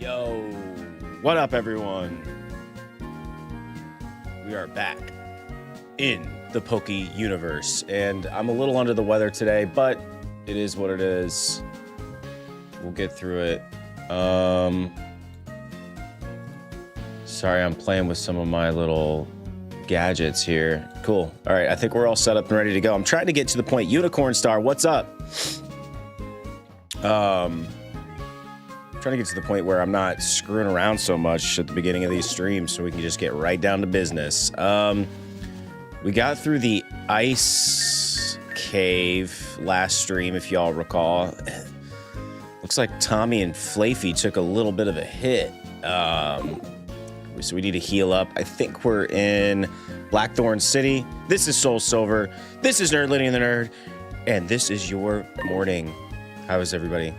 Yo, what up, everyone? We are back in the Poke universe, and I'm a little under the weather today, but it is what it is. We'll get through it. Sorry, I'm playing with some of my little gadgets here. Cool. All right, I think we're all set up and ready to go. I'm trying to get to the point. Unicorn Star, what's up? Trying to get to the point where I'm not screwing around so much at the beginning of these streams so we can just get right down to business. We got through the ice cave last stream, if y'all recall. Looks like Tommy and Flaffy took a little bit of a hit. So we need to heal up. I think we're in Blackthorn City. This is SoulSilver. This is Nerdlady and the Nerd. And this is your morning. How is everybody?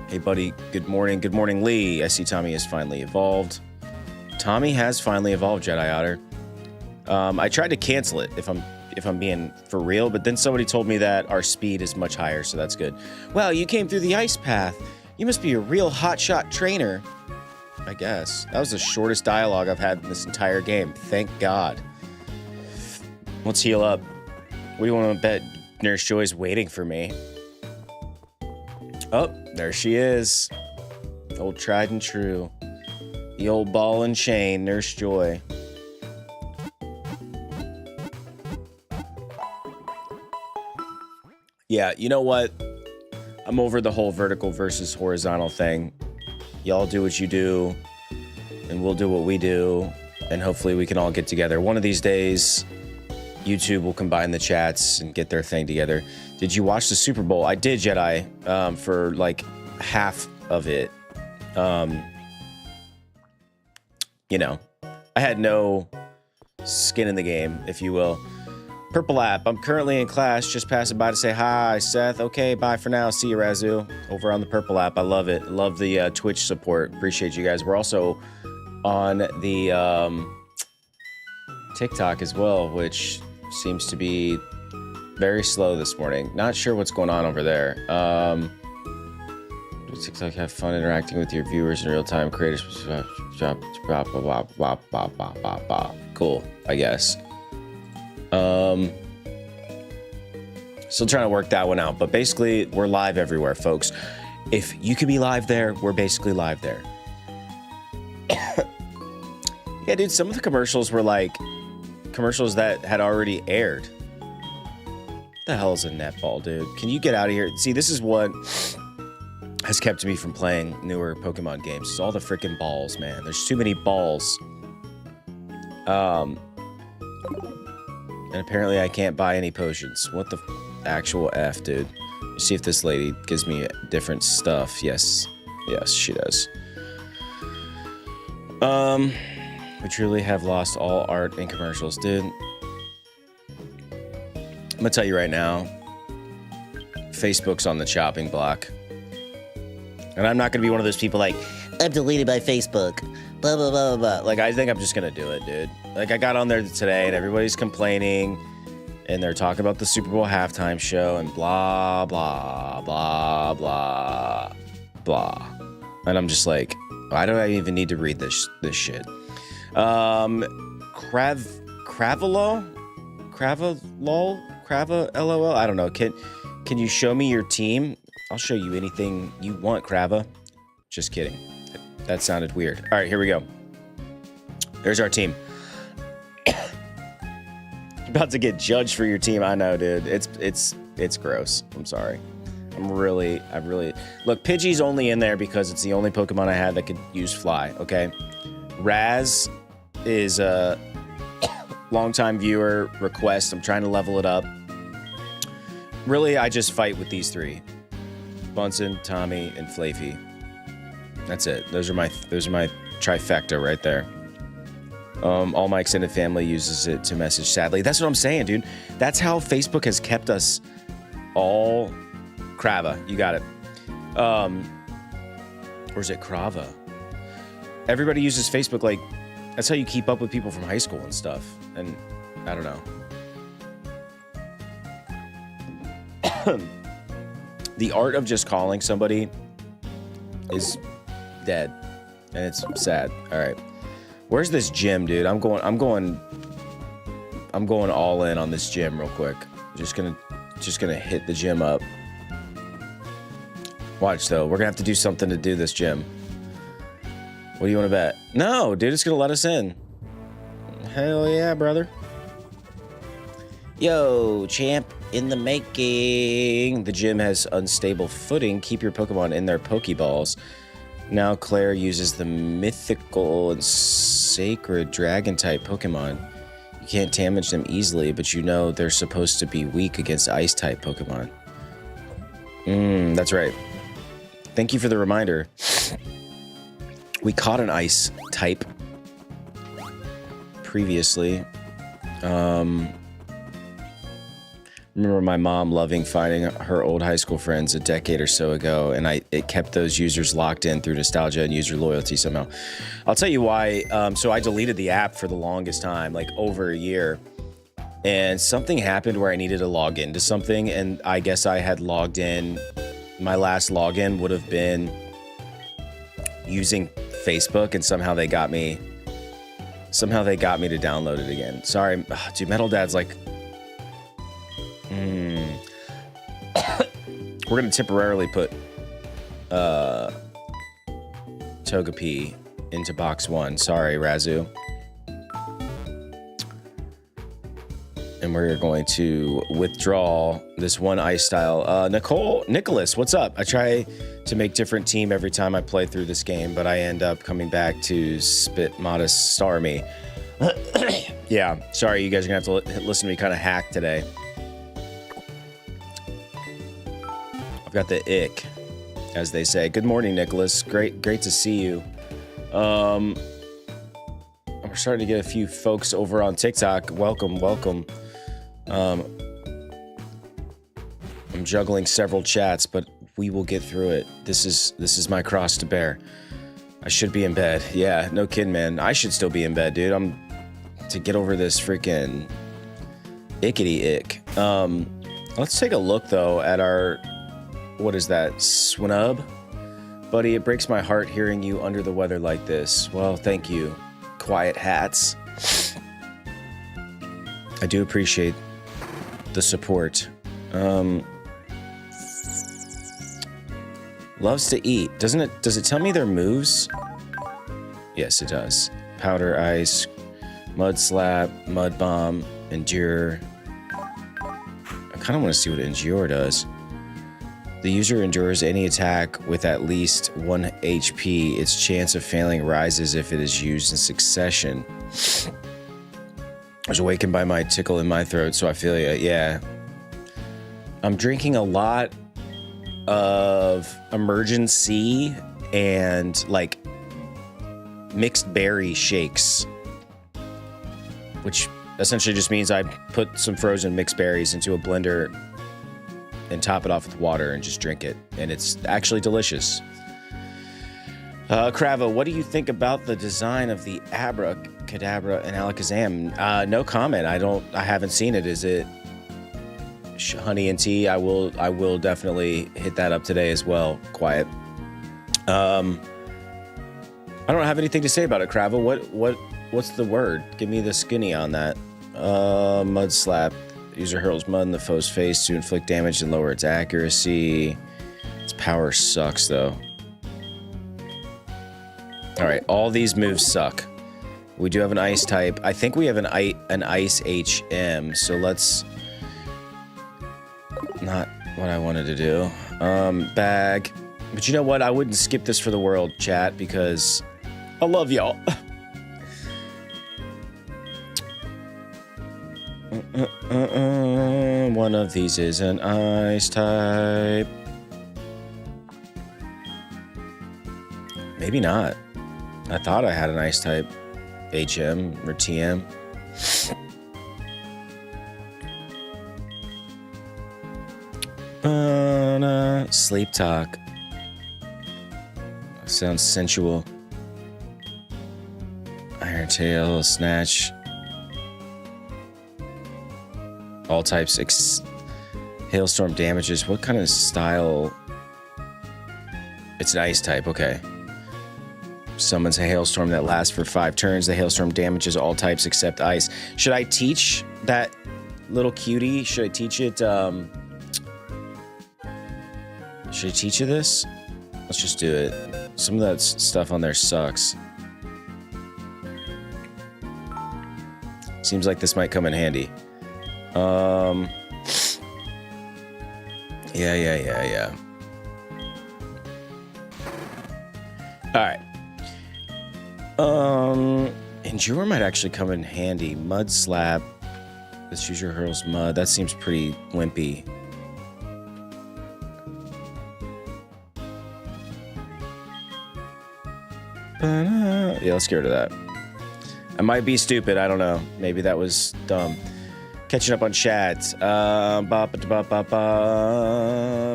Hey, buddy. Good morning. Good morning, Lee. I see Tommy has finally evolved. Tommy has finally evolved, Jedi Otter. I tried to cancel it, if I'm being for real, but then somebody told me that our speed is much higher, so that's good. Well, you came through the ice path. You must be a real hotshot trainer. I guess. That was the shortest dialogue I've had in this entire game. Thank God. Let's heal up. What do you want to bet Nurse Joy's waiting for me? Oh, there she is. Old tried and true. The old ball and chain, Nurse Joy. Yeah, you know what? I'm over the whole vertical versus horizontal thing. Y'all do what you do, and we'll do what we do, and hopefully we can all get together. One of these days, YouTube will combine the chats and get their thing together. Did you watch the Super Bowl? I did, Jedi, for like half of it. You know, I had no skin in the game, if you will. Purple app, I'm currently in class, just passing by to say hi, Seth. Okay, bye for now. See you, Razu. Over on the Purple app, I love it. Love the Twitch support. Appreciate you guys. We're also on the TikTok as well, which seems to be very slow this morning. Not sure what's going on over there. TikTok, have fun interacting with your viewers in real time. Creators, cool, I guess. Still trying to work that one out, but basically we're live everywhere, folks. If you could be live there, we're basically live there. Yeah, dude, some of the commercials were like commercials that had already aired. What the hell is a netball, dude? Can you get out of here? See, this is what has kept me from playing newer Pokemon games. It's all the freaking balls, man. There's too many balls. And apparently I can't buy any potions. What the actual F, dude? Let's see if this lady gives me different stuff. Yes. Yes, she does. We truly have lost all art in commercials, dude. I'm gonna tell you right now, Facebook's on the chopping block. And I'm not gonna be one of those people like, I'm deleted by Facebook. Blah, blah, blah, blah. Like, I think I'm just gonna do it, dude. Like, I got on there today and everybody's complaining and they're talking about the Super Bowl halftime show and blah, blah, blah, blah, blah. And I'm just like, why do I even need to read this shit? Crava LOL? I don't know. Can you show me your team? I'll show you anything you want, Crava. Just kidding. That sounded weird. All right, here we go. There's our team. About to get judged for your team. I know, dude. It's gross. I'm sorry. I really look. Pidgey's only in there because it's the only Pokemon I had that could use Fly. Okay, Raz is a longtime viewer request. I'm trying to level it up. Really, I just fight with these three: Bunsen, Tommy, and Flaffy. That's it. Those are my trifecta right there. All my extended family uses it to message. Sadly, that's what I'm saying, dude. That's how Facebook has kept us all. Crava, you got it. Or is it Crava? Everybody uses Facebook. Like, that's how you keep up with people from high school and stuff. And I don't know. The art of just calling somebody is dead, and it's sad. All right, where's this gym, dude? I'm going all in on this gym real quick. Just gonna hit the gym up. Watch though, we're gonna have to do something to do this gym. What do you want to bet? No, dude, it's gonna let us in. Hell yeah, brother. Yo, champ in the making. The gym has unstable footing. Keep your Pokemon in their Pokeballs. Now Claire uses the mythical and sacred dragon type Pokemon. You can't damage them easily, but you know they're supposed to be weak against ice type Pokemon. That's right. Thank you for the reminder. We caught an ice type previously. Remember my mom loving finding her old high school friends a decade or so ago, and it kept those users locked in through nostalgia and user loyalty somehow. I'll tell you why. So I deleted the app for the longest time, like over a year, and something happened where I needed to log into something, and I guess I had logged in. My last login would have been using Facebook, and somehow they got me to download it again. Sorry, dude, Metal Dad's like... We're gonna temporarily put Togepi into box 1. Sorry, Razu. And we're going to withdraw this one ice style. Nicholas, what's up? I try to make different team every time I play through this game, but I end up coming back to Spit Modest Starmie. Yeah, sorry, you guys are gonna have to listen to me kind of hack today. I've got the ick, as they say. Good morning, Nicholas. Great to see you. We're starting to get a few folks over on TikTok. Welcome. I'm juggling several chats, but we will get through it. This is my cross to bear. I should be in bed. Yeah, no kidding, man. I should still be in bed, dude. To get over this freaking ickety ick. Let's take a look though at our... What is that? Swinub? Buddy, it breaks my heart hearing you under the weather like this. Well, thank you, Quiet Hats. I do appreciate the support. Loves to eat. Does it tell me their moves? Yes, it does. Powder Ice, Mud Slap, Mud Bomb, Endure. I kind of want to see what Endure does. The user endures any attack with at least 1 HP. Its chance of failing rises if it is used in succession. I was awakened by my tickle in my throat, so I feel ya. Yeah. I'm drinking a lot of emergency and like mixed berry shakes, which essentially just means I put some frozen mixed berries into a blender and top it off with water and just drink it. And it's actually delicious. Cravo, what do you think about the design of the Abracadabra and Alakazam? No comment. I haven't seen it. Is it honey and tea? I will definitely hit that up today as well. Quiet. I don't have anything to say about it, Cravo. What's the word? Give me the skinny on that. Mud Slap. User hurls mud in the foe's face to inflict damage and lower its accuracy. Its power sucks, though. Alright, all these moves suck. We do have an ice type. I think we have an ice HM, so let's... Not what I wanted to do. Bag. But you know what? I wouldn't skip this for the world, chat, because I love y'all. One of these is an ice type. Maybe not. I thought I had an ice type HM or TM. Sleep talk. Sounds sensual. Iron Tail, Snatch. All types. Hailstorm damages. What kind of style It's an ice type, okay. Summons a hailstorm that lasts for 5 turns. The hailstorm damages all types except ice. Should I teach that little cutie? Should I teach it, should I teach you this? Let's just do it. Some of that stuff on there sucks. Seems like this might come in handy. Yeah. Alright. Endure might actually come in handy. Mud slap. This user hurls mud. That seems pretty wimpy. Yeah, let's get rid of that. I might be stupid. I don't know. Maybe that was dumb. Catching up on chat.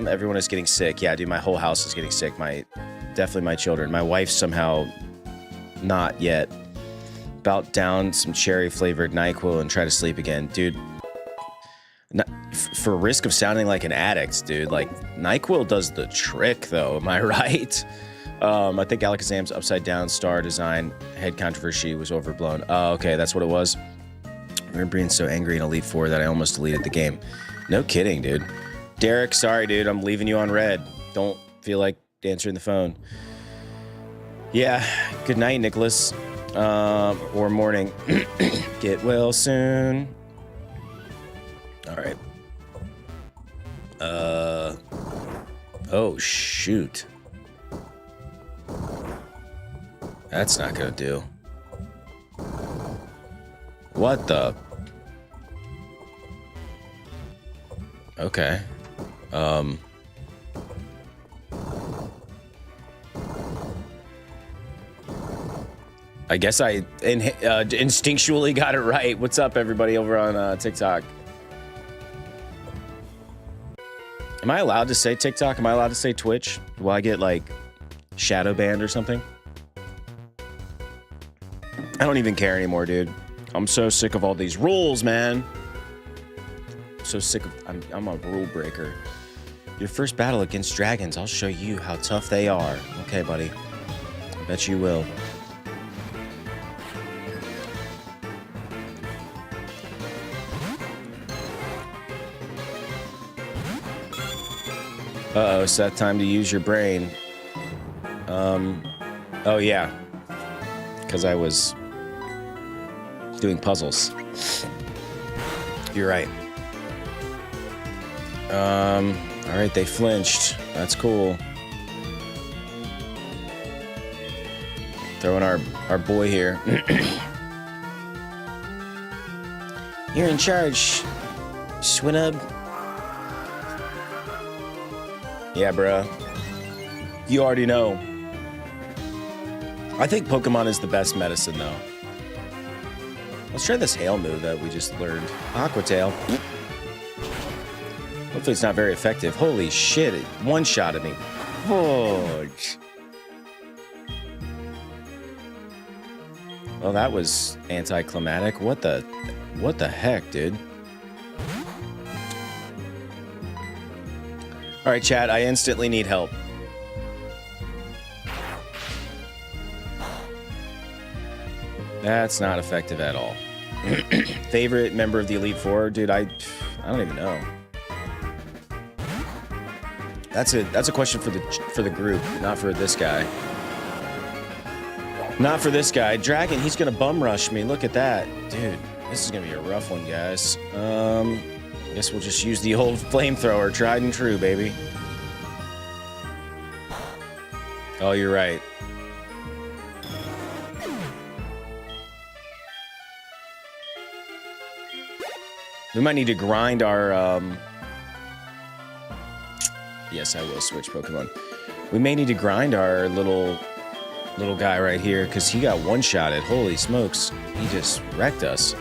Everyone is getting sick. Yeah, dude, my whole house is getting sick. Definitely my children. My wife's somehow not yet. About down some cherry-flavored NyQuil and try to sleep again. Dude, for risk of sounding like an addict, dude, like, NyQuil does the trick, though. Am I right? I think Alakazam's upside-down star design head controversy was overblown. Oh, okay, that's what it was. I remember being so angry in Elite Four that I almost deleted the game. No kidding, dude. Derek, sorry, dude. I'm leaving you on red. Don't feel like answering the phone. Yeah, good night, Nicholas. Or morning. Get well soon. All right. Oh, shoot. That's not gonna do. What the? Okay. I guess I instinctually got it right. What's up, everybody over on TikTok? Am I allowed to say TikTok? Am I allowed to say Twitch? Will I get, like, shadow banned or something? I don't even care anymore, dude. I'm so sick of all these rules, man. So sick of... I'm a rule breaker. Your first battle against dragons. I'll show you how tough they are. Okay, buddy. I bet you will. Uh-oh, it's that time to use your brain. Oh yeah. Because I was doing puzzles. You're right. Alright, they flinched. That's cool. Throwing our boy here. You're in charge, Swinub. Yeah, bruh. You already know. I think Pokemon is the best medicine, though. Let's try this hail move that we just learned. Aqua Tail. Hopefully it's not very effective. Holy shit, it one-shotted me. Oh. Well, that was anticlimactic. What the heck, dude? All right, chat, I instantly need help. That's not effective at all. Favorite member of the Elite Four? Dude, I don't even know. That's a question for the group, not for this guy. Not for this guy. Dragon, he's gonna bum rush me. Look at that. Dude, this is gonna be a rough one, guys. Guess we'll just use the old flamethrower, tried and true, baby. Oh, you're right. We might need to grind our, Yes, I will switch Pokemon. We may need to grind our little guy right here, because he got one-shotted. Holy smokes. He just wrecked us.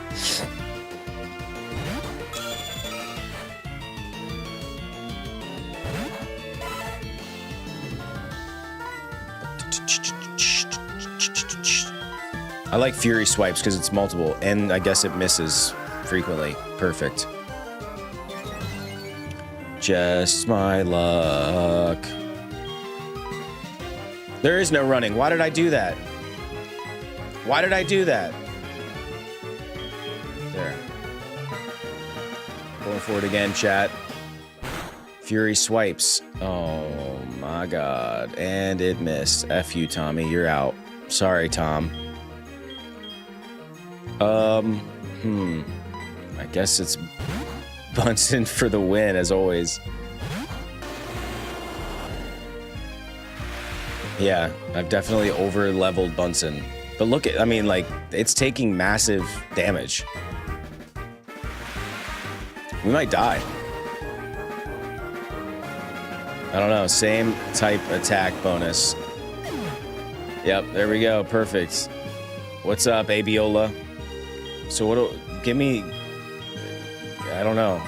I like Fury Swipes because it's multiple, and I guess it misses frequently. Perfect. Just my luck. There is no running. Why did I do that? Why did I do that? There. Going for it again, chat. Fury swipes. Oh my god. And it missed. F you, Tommy. You're out. Sorry, Tom. I guess it's Bunsen for the win, as always. Yeah, I've definitely over-leveled Bunsen. But look at, I mean, like, it's taking massive damage. We might die. I don't know, same type attack bonus. Yep, there we go, perfect. What's up, Abiola? So give me, I don't know.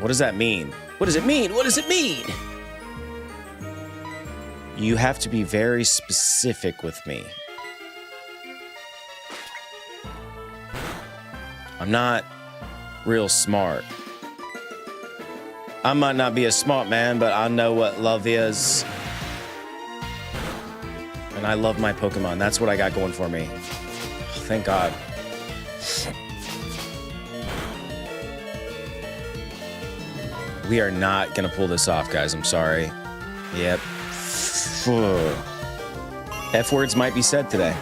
What does that mean? What does it mean? What does it mean? You have to be very specific with me. I'm not real smart. I might not be a smart man, but I know what love is. And I love my Pokemon. That's what I got going for me. Thank God. We are not gonna pull this off, guys. I'm sorry. Yep. F words might be said today.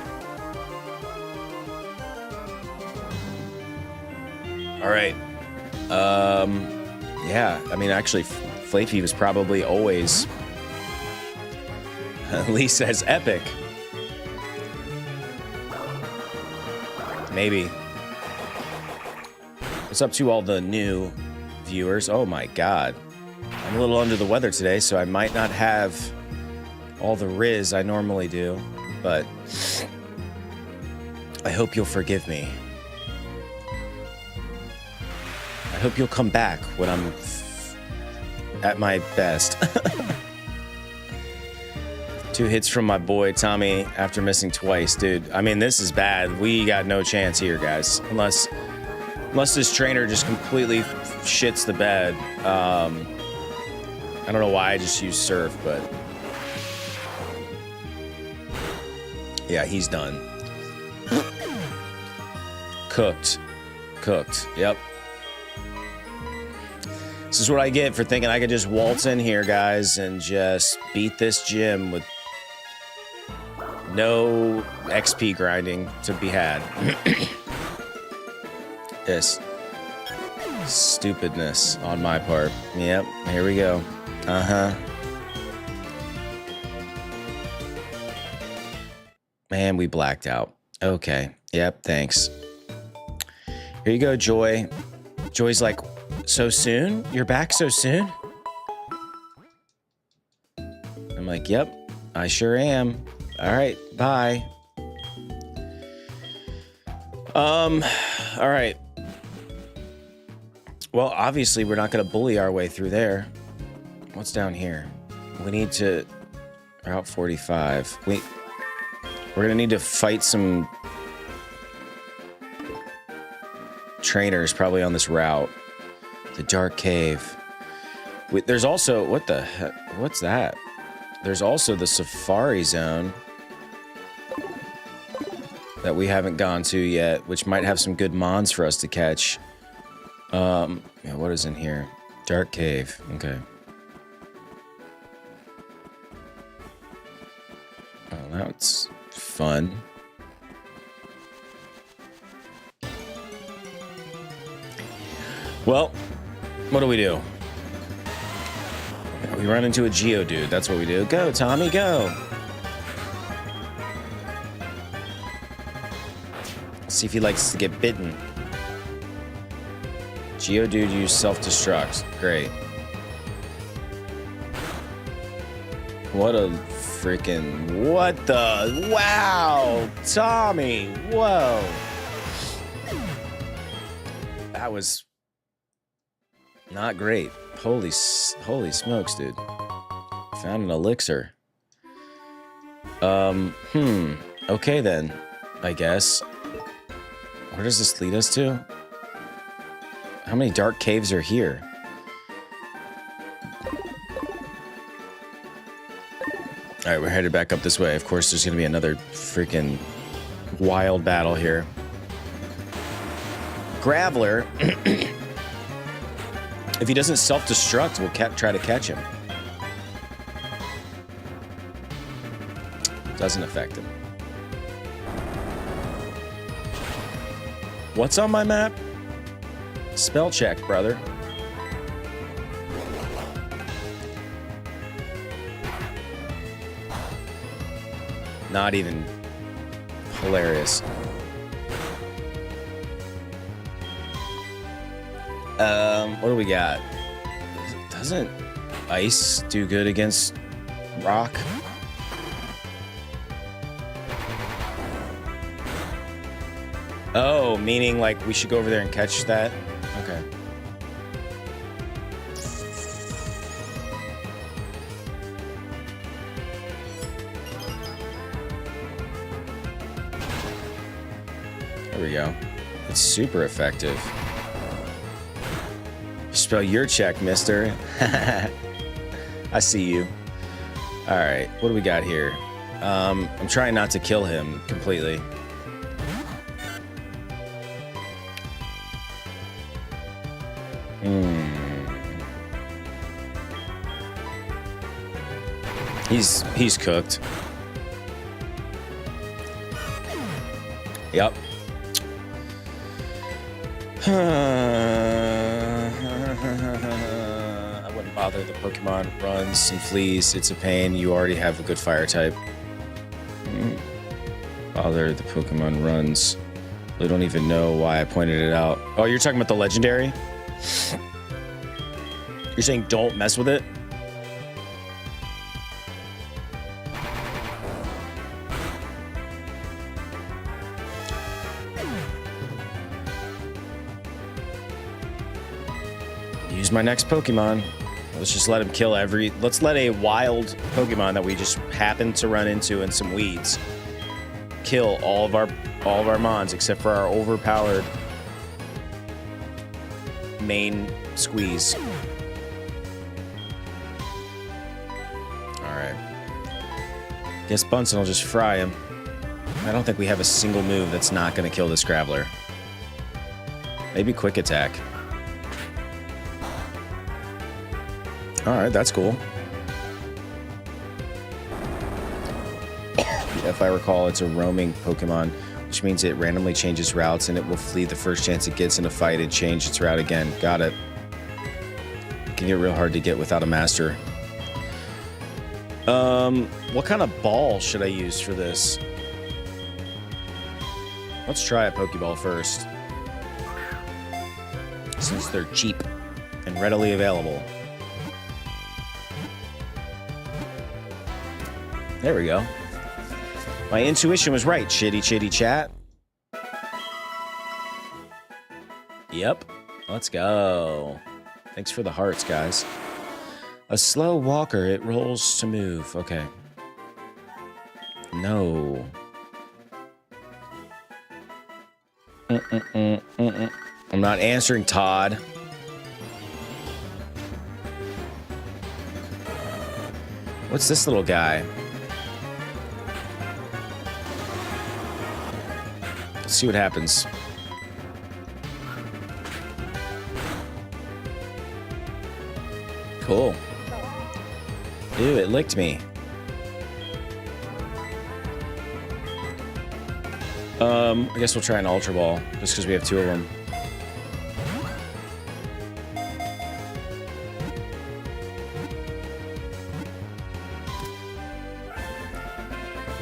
All right. Yeah, I mean, actually, Flaky was probably always at least as epic. Maybe. What's up to all the new viewers? Oh my God. I'm a little under the weather today, so I might not have all the riz I normally do, but I hope you'll forgive me. I hope you'll come back when I'm at my best. 2 hits from my boy Tommy after missing twice, dude. I mean, this is bad. We got no chance here, guys. Unless this trainer just completely shits the bed. I don't know why I just used Surf, but yeah, he's done. Cooked. Yep. This is what I get for thinking I could just waltz in here, guys, and just beat this gym with no XP grinding to be had. This stupidness on my part. Yep, here we go. Man, we blacked out. Okay. Yep, thanks. Here you go, Joy. Joy's like, so soon? You're back so soon? I'm like, yep, I sure am. All right, bye. All right. Well, obviously, we're not going to bully our way through there. What's down here? We need to... Route 45. We're going to need to fight some trainers probably on this route. The Dark Cave. There's also... What the heck? What's that? There's also the Safari Zone that we haven't gone to yet, which might have some good mons for us to catch. Yeah, what is in here? Dark Cave. Okay. Oh, that's fun. Well, what do? We run into a Geodude. That's what we do. Go, Tommy, go. Let's see if he likes to get bitten. Geodude used self-destruct. Great. What a freaking... What the... Wow! Tommy! Whoa! That was... not great. Holy smokes, dude. Found an elixir. Okay then, I guess. Where does this lead us to? How many dark caves are here? All right, we're headed back up this way. Of course, there's going to be another freaking wild battle here. Graveler, if he doesn't self-destruct, we'll try to catch him. Doesn't affect him. What's on my map? Spell check, brother. Not even hilarious. What do we got? Doesn't ice do good against rock? Oh, meaning like we should go over there and catch that? Okay. There we go. It's super effective. Spell your check, mister. I see you. All right, what do we got here? I'm trying not to kill him completely. He's cooked. Yep. I wouldn't bother. The Pokemon runs and flees. It's a pain. You already have a good fire type. Bother. The Pokemon runs. They don't even know why I pointed it out. Oh, you're talking about the legendary? You're saying don't mess with it? Use my next Pokemon. Let's just let him kill let's let a wild Pokemon that we just happen to run into in some weeds kill all of our mons except for our overpowered main squeeze. Alright. Guess Bunsen will just fry him. I don't think we have a single move that's not going to kill this Graveler. Maybe Quick Attack. Alright, that's cool. If I recall, it's a roaming Pokemon, which means it randomly changes routes and it will flee the first chance it gets in a fight and change its route again. Got it. It can get real hard to get without a master. What kind of ball should I use for this? Let's try a Pokeball first, since they're cheap and readily available. There we go. My intuition was right, chitty chat. Yep. Let's go. Thanks for the hearts, guys. A slow walker, it rolls to move. Okay. No. I'm not answering, Todd. What's this little guy? Let's see what happens. Cool. Ew, it licked me. I guess we'll try an Ultra Ball, just because we have two of them.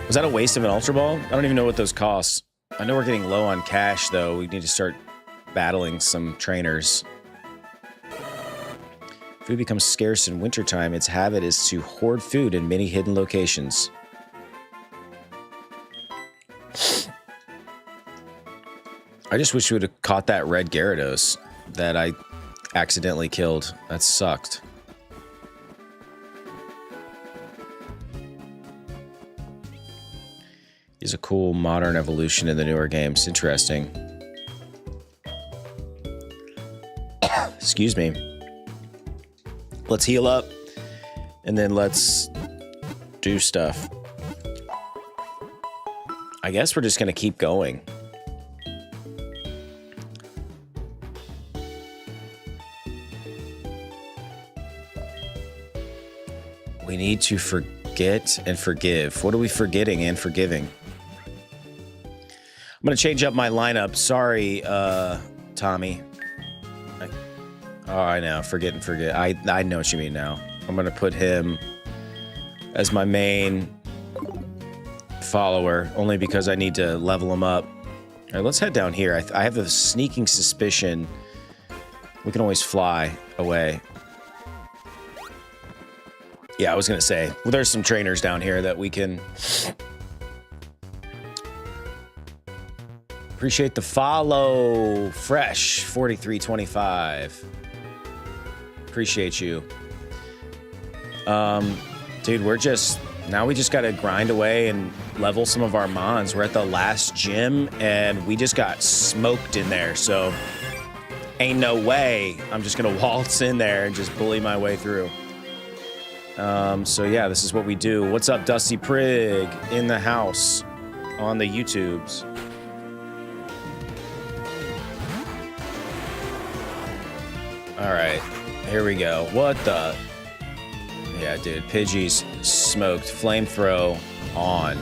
Was that a waste of an Ultra Ball? I don't even know what those cost. I know we're getting low on cash, though. We need to start battling some trainers. Food becomes scarce in wintertime. Its habit is to hoard food in many hidden locations. I just wish we would have caught that red Gyarados that I accidentally killed. That sucked. He's a cool modern evolution in the newer games. Interesting. Excuse me. Let's heal up, and then let's do stuff. I guess we're just gonna keep going. We need to forget and forgive. What are we forgetting and forgiving? I'm gonna change up my lineup. Sorry, Tommy. Oh, I know. Forget and forget. I know what you mean now. I'm gonna put him as my main follower, only because I need to level him up. All right, let's head down here. I have a sneaking suspicion we can always fly away. Yeah, I was gonna say, well, there's some trainers down here that we can... Appreciate the follow. Fresh 4325. Appreciate you. Dude, we're just... Now we just gotta grind away and level some of our mons. We're at the last gym, and we just got smoked in there, so... Ain't no way I'm just gonna waltz in there and just bully my way through. So yeah, this is what we do. What's up, Dusty Prig? In the house. On the YouTubes. Alright, here we go. What the... Yeah, dude, Pidgey's smoked. Flamethrow on.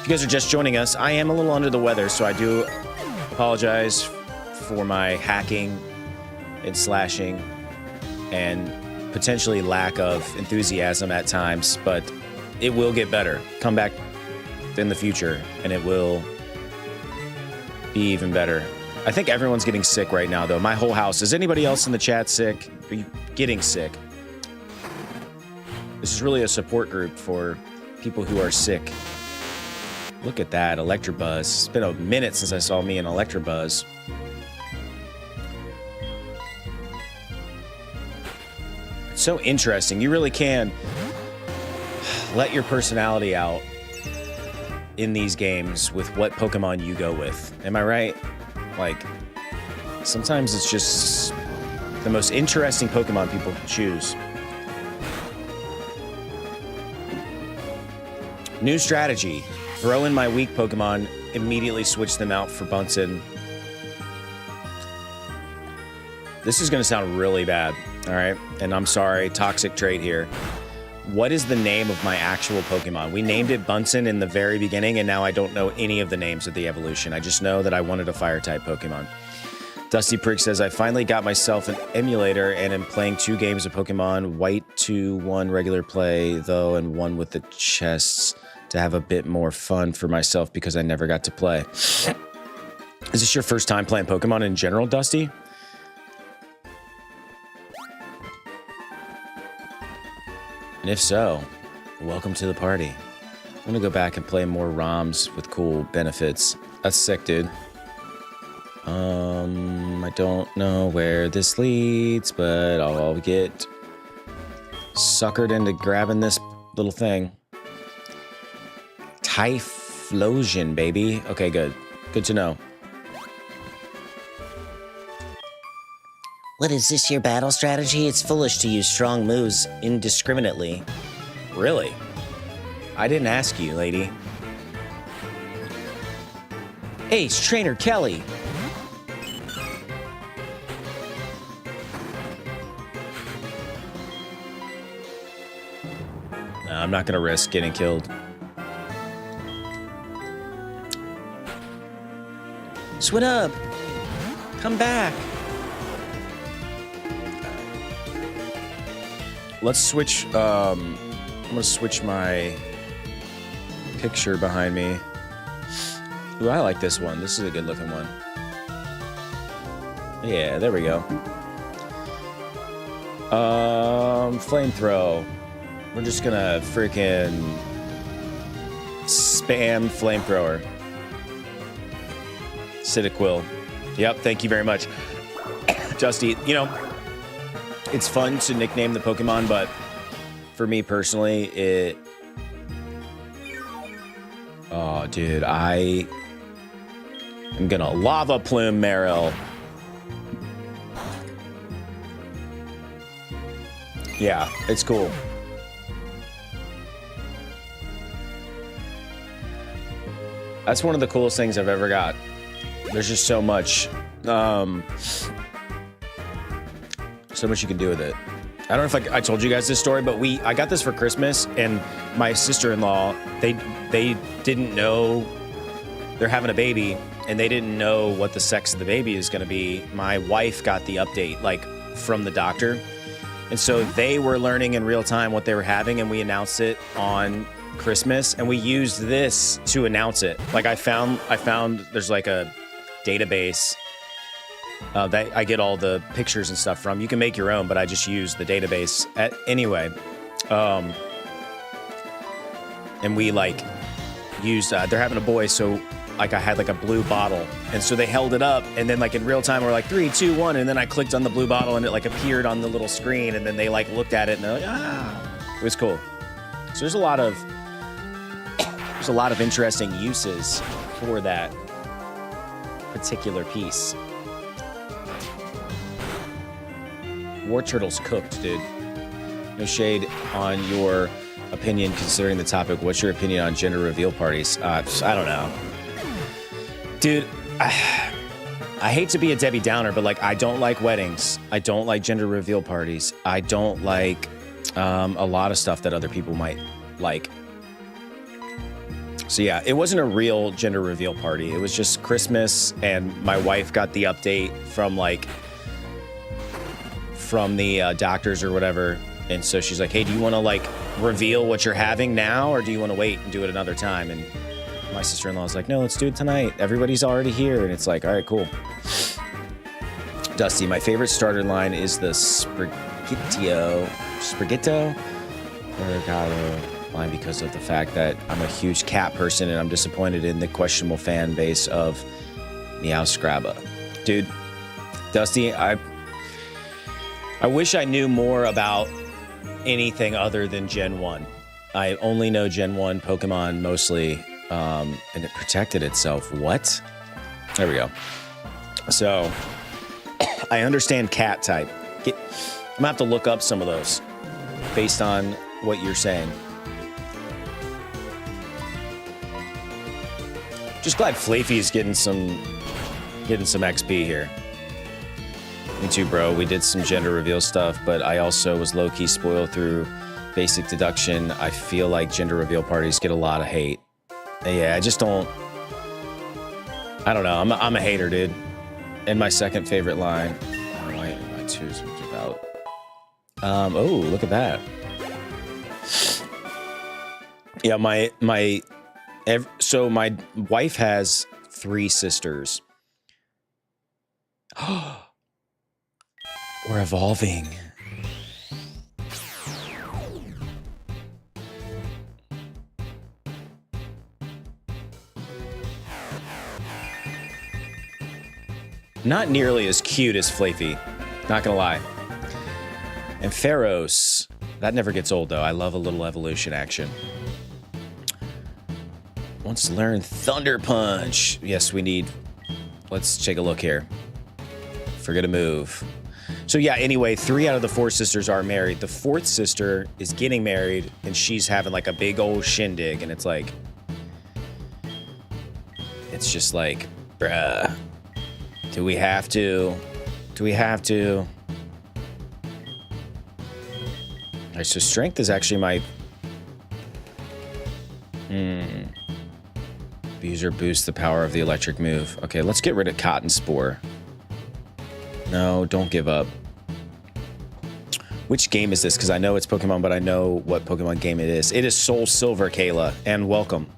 If you guys are just joining us, I am a little under the weather, so I do apologize for my hacking and slashing and potentially lack of enthusiasm at times, but it will get better. Come back in the future, and it will be even better. I think everyone's getting sick right now, though. My whole house. Is anybody else in the chat sick? Are you getting sick? This is really a support group for people who are sick. Look at that, Electabuzz. It's been a minute since I saw me in Electabuzz. It's so interesting. You really can let your personality out in these games with what Pokemon you go with. Am I right? Like, sometimes it's just the most interesting Pokemon people can choose. New strategy. Throw in my weak Pokemon, immediately switch them out for Bunsen. This is going to sound really bad, all right? And I'm sorry, toxic trait here. What is the name of my actual Pokemon? We named it Bunsen in the very beginning, and now I don't know any of the names of the evolution. I just know that I wanted a Fire-type Pokemon. Dusty Prick says, I finally got myself an emulator and am playing 2 games of Pokemon. White 2, 1 regular play, though, and 1 with the chests to have a bit more fun for myself because I never got to play. Is this your first time playing Pokemon in general, Dusty? And if so, welcome to the party. I'm gonna go back and play more ROMs with cool benefits. That's sick, dude. I don't know where this leads, but I'll get suckered into grabbing this little thing. Typhlosion, baby. Okay, good. Good to know. What is this, your battle strategy? It's foolish to use strong moves indiscriminately. Really? I didn't ask you, lady. Hey, it's Trainer Kelly. No, I'm not gonna risk getting killed. Swit up! Come back! Let's switch, I'm gonna switch my picture behind me. Ooh, I like this one. This is a good looking one. Yeah, there we go. Flamethrow. We're just gonna freaking spam flamethrower. Citiquil. Yep, thank you very much. Dusty, you know, it's fun to nickname the Pokemon, but for me personally, oh, dude, I am gonna Lava Plume Marill. Yeah, it's cool. That's one of the coolest things I've ever got. There's just so much, so much you can do with it. I don't know if I told you guys this story, but I got this for Christmas, and my sister-in-law, they didn't know they're having a baby, and they didn't know what the sex of the baby is going to be. My wife got the update, like, from the doctor, and so they were learning in real time what they were having, and we announced it on Christmas, and we used this to announce it. Like, I found there's like a database that I get all the pictures and stuff from. You can make your own, but I just use the database anyway. And we like used, they're having a boy. So like I had like a blue bottle, and so they held it up, and then like in real time, we're like 3, 2, 1. And then I clicked on the blue bottle, and it like appeared on the little screen. And then they like looked at it, and they're like, ah, it was cool. So there's a lot of interesting uses for that particular piece. War Turtle's cooked, dude. No shade on your opinion considering the topic. What's your opinion on gender reveal parties? I don't know. Dude, I hate to be a Debbie Downer, but like I don't like weddings. I don't like gender reveal parties. I don't like a lot of stuff that other people might like. So yeah, it wasn't a real gender reveal party. It was just Christmas, and my wife got the update from the doctors or whatever. And so she's like, hey, do you want to like reveal what you're having now, or do you want to wait and do it another time? And my sister-in-law was like, no, let's do it tonight. Everybody's already here. And it's like, all right, cool. Dusty, my favorite starter line is the Spaghetto line because of the fact that I'm a huge cat person, and I'm disappointed in the questionable fan base of Meow Scrabba. Dude, Dusty, I wish I knew more about anything other than Gen 1. I only know Gen 1 Pokemon mostly, and it protected itself. What? There we go. So, I understand cat type. I'm gonna have to look up some of those based on what you're saying. Just glad Fleafy's getting some XP here. Me too, bro. We did some gender reveal stuff, but I also was low-key spoiled through basic deduction. I feel like gender reveal parties get a lot of hate. Yeah, I just don't... I don't know. I'm a hater, dude. And my second favorite line... my two's about... oh, look at that. Yeah, so my wife has 3 sisters. We're evolving. Not nearly as cute as Fleafy. Not gonna lie. And Pharos. That never gets old, though. I love a little evolution action. Wants to learn Thunder Punch. Yes, we need... Let's take a look here. Forget a move. So yeah, anyway, 3 out of the 4 sisters are married. The 4th sister is getting married, and she's having like a big old shindig, and it's like... It's just like, bruh. Do we have to? Do we have to? Alright, so strength is actually my... User boosts the power of the electric move. Okay, let's get rid of Cotton Spore. No, don't give up. Which game is this? Because I know it's Pokemon, but I know what Pokemon game it is. It is SoulSilver, Kayla, and welcome.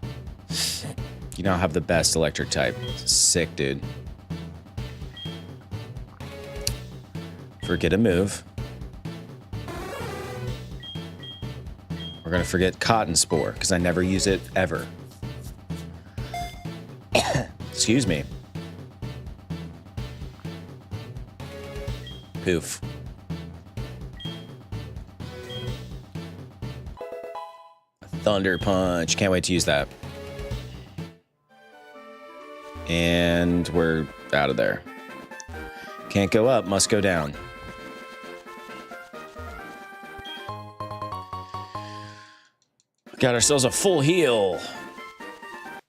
You now have the best electric type. Sick, dude. Forget a move. We're gonna forget Cotton Spore, because I never use it, ever. Excuse me. Poof. Thunder Punch. Can't wait to use that. And we're out of there. Can't go up, must go down. Got ourselves a full heal.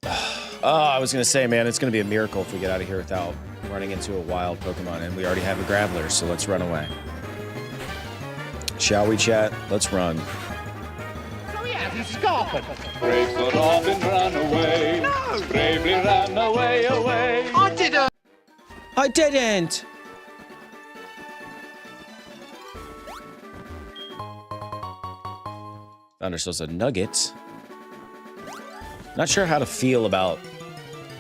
Oh, I was going to say, man, it's going to be a miracle if we get out of here without running into a wild Pokemon. And we already have a Graveler, so let's run away. Shall we, chat? Let's run. Oh, yeah, he's scarping. Brave the Robin ran away. No! Bravely ran away, away. I didn't. I didn't! Found ourselves a nugget. Not sure how to feel about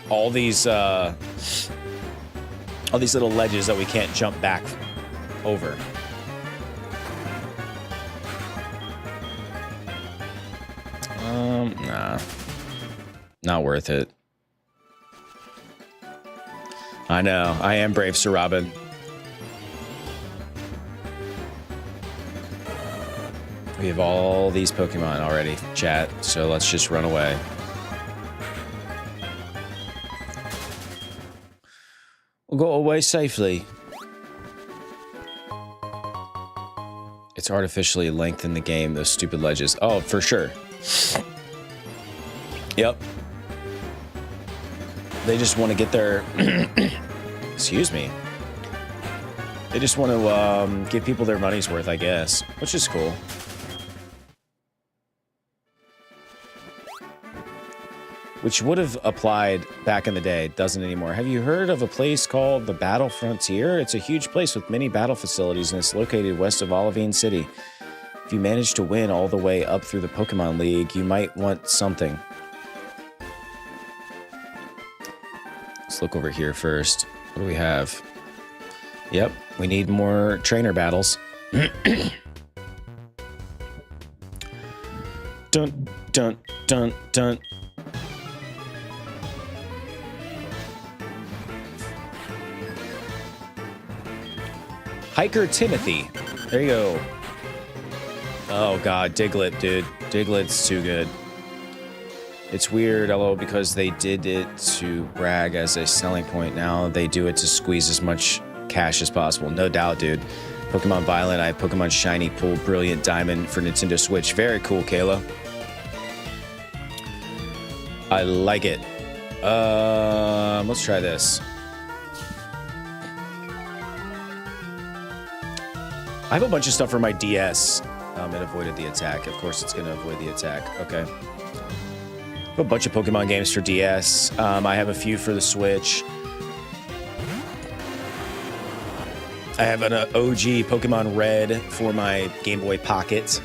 all these little ledges that we can't jump back over. Nah. Not worth it. I know. I am brave, Sir Robin. We have all these Pokemon already, chat, so let's just run away. We'll go away safely. It's artificially lengthened the game, those stupid ledges. Oh, for sure. Yep. They just want to get their... Excuse me. They just want to give people their money's worth, I guess, which is cool. Which would have applied back in the day, doesn't anymore. Have you heard of a place called the Battle Frontier? It's a huge place with many battle facilities, and it's located west of Olivine City. If you manage to win all the way up through the Pokemon League, you might want something. Let's look over here first. What do we have? Yep, we need more trainer battles. Dun, dun, dun, dun. Hiker Timothy. There you go. Oh god, Diglett, dude. Diglett's too good. It's weird, although because they did it to brag as a selling point, now they do it to squeeze as much cash as possible. No doubt, dude. Pokemon Violet, I have Pokemon Shiny Pool Brilliant Diamond for Nintendo Switch. Very cool, Kayla. I like it. Let's try this. I have a bunch of stuff for my DS. It avoided the attack. Of course, it's going to avoid the attack. Okay. I have a bunch of Pokemon games for DS. I have a few for the Switch. I have an OG Pokemon Red for my Game Boy Pocket.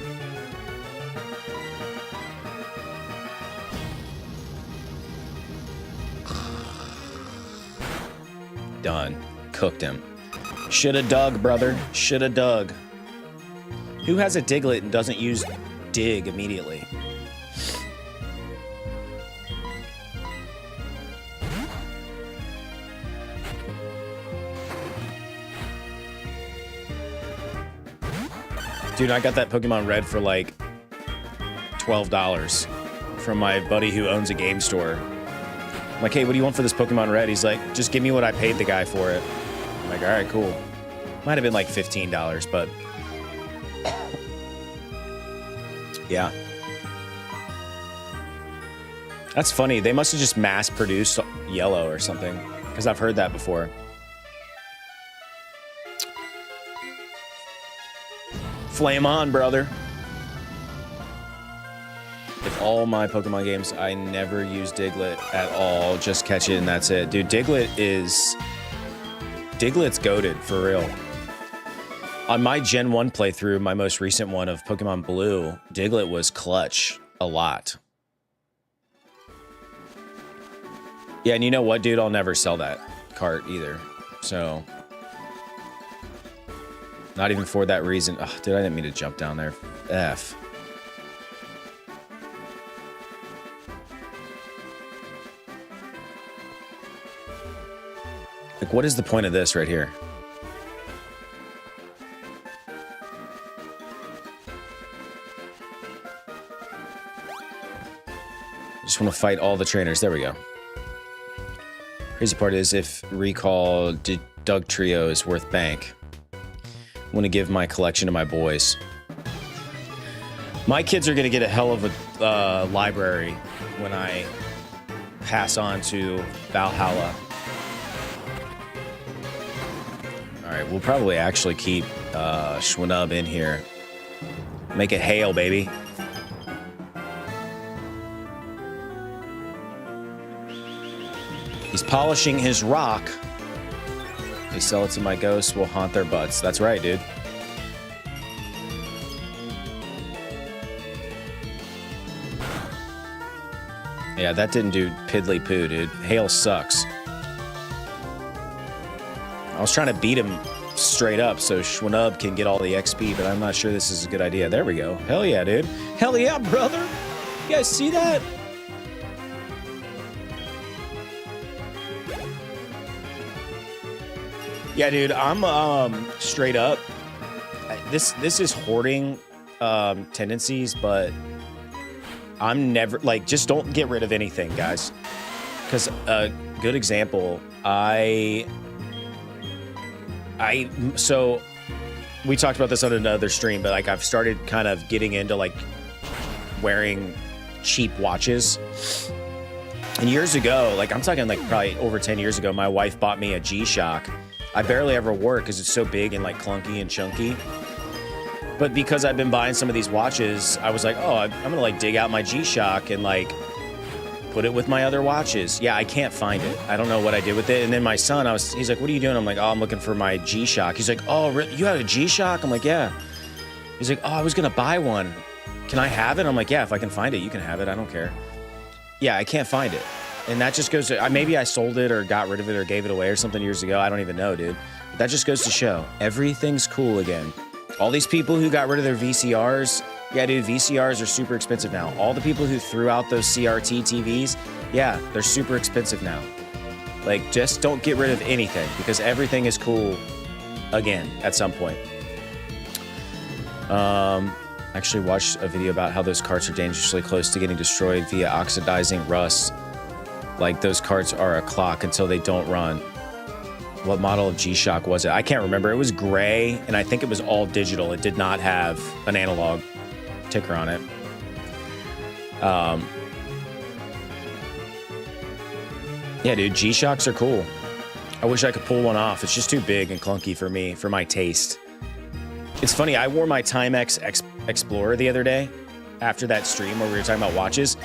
Done. Cooked him. Shoulda dug, brother. Shoulda dug. Who has a Diglett and doesn't use dig immediately? Dude, I got that Pokemon Red for like $12 from my buddy who owns a game store. I'm like, hey, what do you want for this Pokemon Red? He's like, just give me what I paid the guy for it. I'm like, all right, cool. Might have been like $15, but yeah. That's funny. They must have just mass-produced yellow or something, because I've heard that before. Flame on, brother. With all my Pokemon games, I never use Diglett at all. Just catch it and that's it. Dude, Diglett's goated, for real. On my Gen 1 playthrough, my most recent one of Pokemon Blue, Diglett was clutch a lot. Yeah, and you know what, dude? I'll never sell that cart either. So, not even for that reason. Oh, dude, I didn't mean to jump down there. F. Like, what is the point of this right here? Just want to fight all the trainers. There we go. Crazy part is if recall Doug Trio is worth bank. I want to give my collection to my boys. My kids are going to get a hell of library when I pass on to Valhalla. All right, we'll probably actually keep Schwannub in here. Make it hail, baby. He's polishing his rock. They sell it to my ghosts, will haunt their butts. That's right, dude. Yeah, that didn't do piddly poo, dude. Hail sucks. I was trying to beat him straight up so Schwannub can get all the XP, but I'm not sure this is a good idea. There we go. Hell yeah, dude. Hell yeah, brother. You guys see that? Yeah, dude, I'm straight up. This is hoarding tendencies, but I'm never like, just don't get rid of anything, guys. Because a good example, so we talked about this on another stream, but like I've started kind of getting into like wearing cheap watches. And years ago, like I'm talking like probably over 10 years ago, my wife bought me a G-Shock. I barely ever wore it because it's so big and like clunky and chunky. But because I've been buying some of these watches, I was like, oh, I'm gonna like dig out my G-Shock and like put it with my other watches. Yeah, I can't find it. I don't know what I did with it. And then my son, he's like, what are you doing? I'm like, oh, I'm looking for my G-Shock. He's like, oh, you had a G-Shock? I'm like, yeah. He's like, oh, I was gonna buy one. Can I have it? I'm like, yeah, if I can find it, you can have it. I don't care. Yeah, I can't find it. And that just goes to, maybe I sold it or got rid of it or gave it away or something years ago. I don't even know, dude. But that just goes to show everything's cool again. All these people who got rid of their VCRs, yeah, dude, VCRs are super expensive now. All the people who threw out those CRT TVs, yeah, they're super expensive now. Like, just don't get rid of anything because everything is cool again at some point. Actually watched a video about how those carts are dangerously close to getting destroyed via oxidizing rust. Like, those carts are a clock until they don't run. What model of G-Shock was it? I can't remember. It was gray, and I think it was all digital. It did not have an analog ticker on it. Yeah, dude, G-Shocks are cool. I wish I could pull one off. It's just too big and clunky for me, for my taste. It's funny, I wore my Timex Explorer the other day after that stream where we were talking about watches.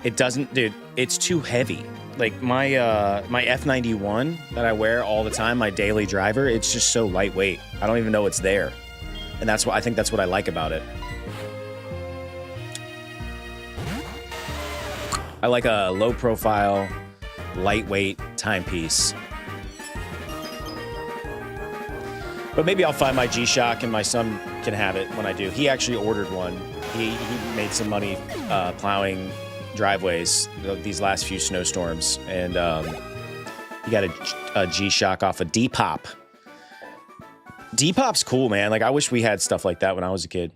It doesn't, dude, it's too heavy. Like my F91 that I wear all the time, my daily driver, it's just so lightweight. I don't even know it's there. And that's what I think that's what I like about it. I like a low profile, lightweight timepiece. But maybe I'll find my G-Shock and my son can have it when I do. He actually ordered one. He made some money plowing driveways these last few snowstorms, and he got a G-Shock off of Depop. Depop's cool, man. Like, I wish we had stuff like that when I was a kid.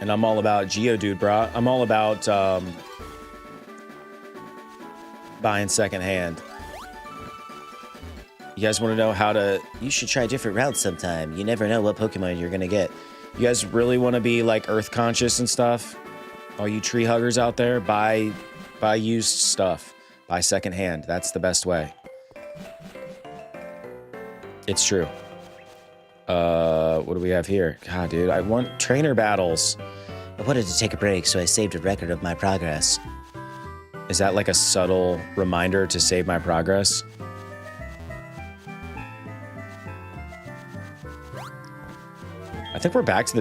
And I'm all about Geodude, bro. I'm all about buying secondhand. You guys want to know how to... You should try different routes sometime. You never know what Pokemon you're going to get. You guys really want to be, like, Earth conscious and stuff? All you tree huggers out there, buy used stuff. Buy secondhand. That's the best way. It's true. What do we have here? God, dude, I want trainer battles. I wanted to take a break, so I saved a record of my progress. Is that like a subtle reminder to save my progress? I think we're back to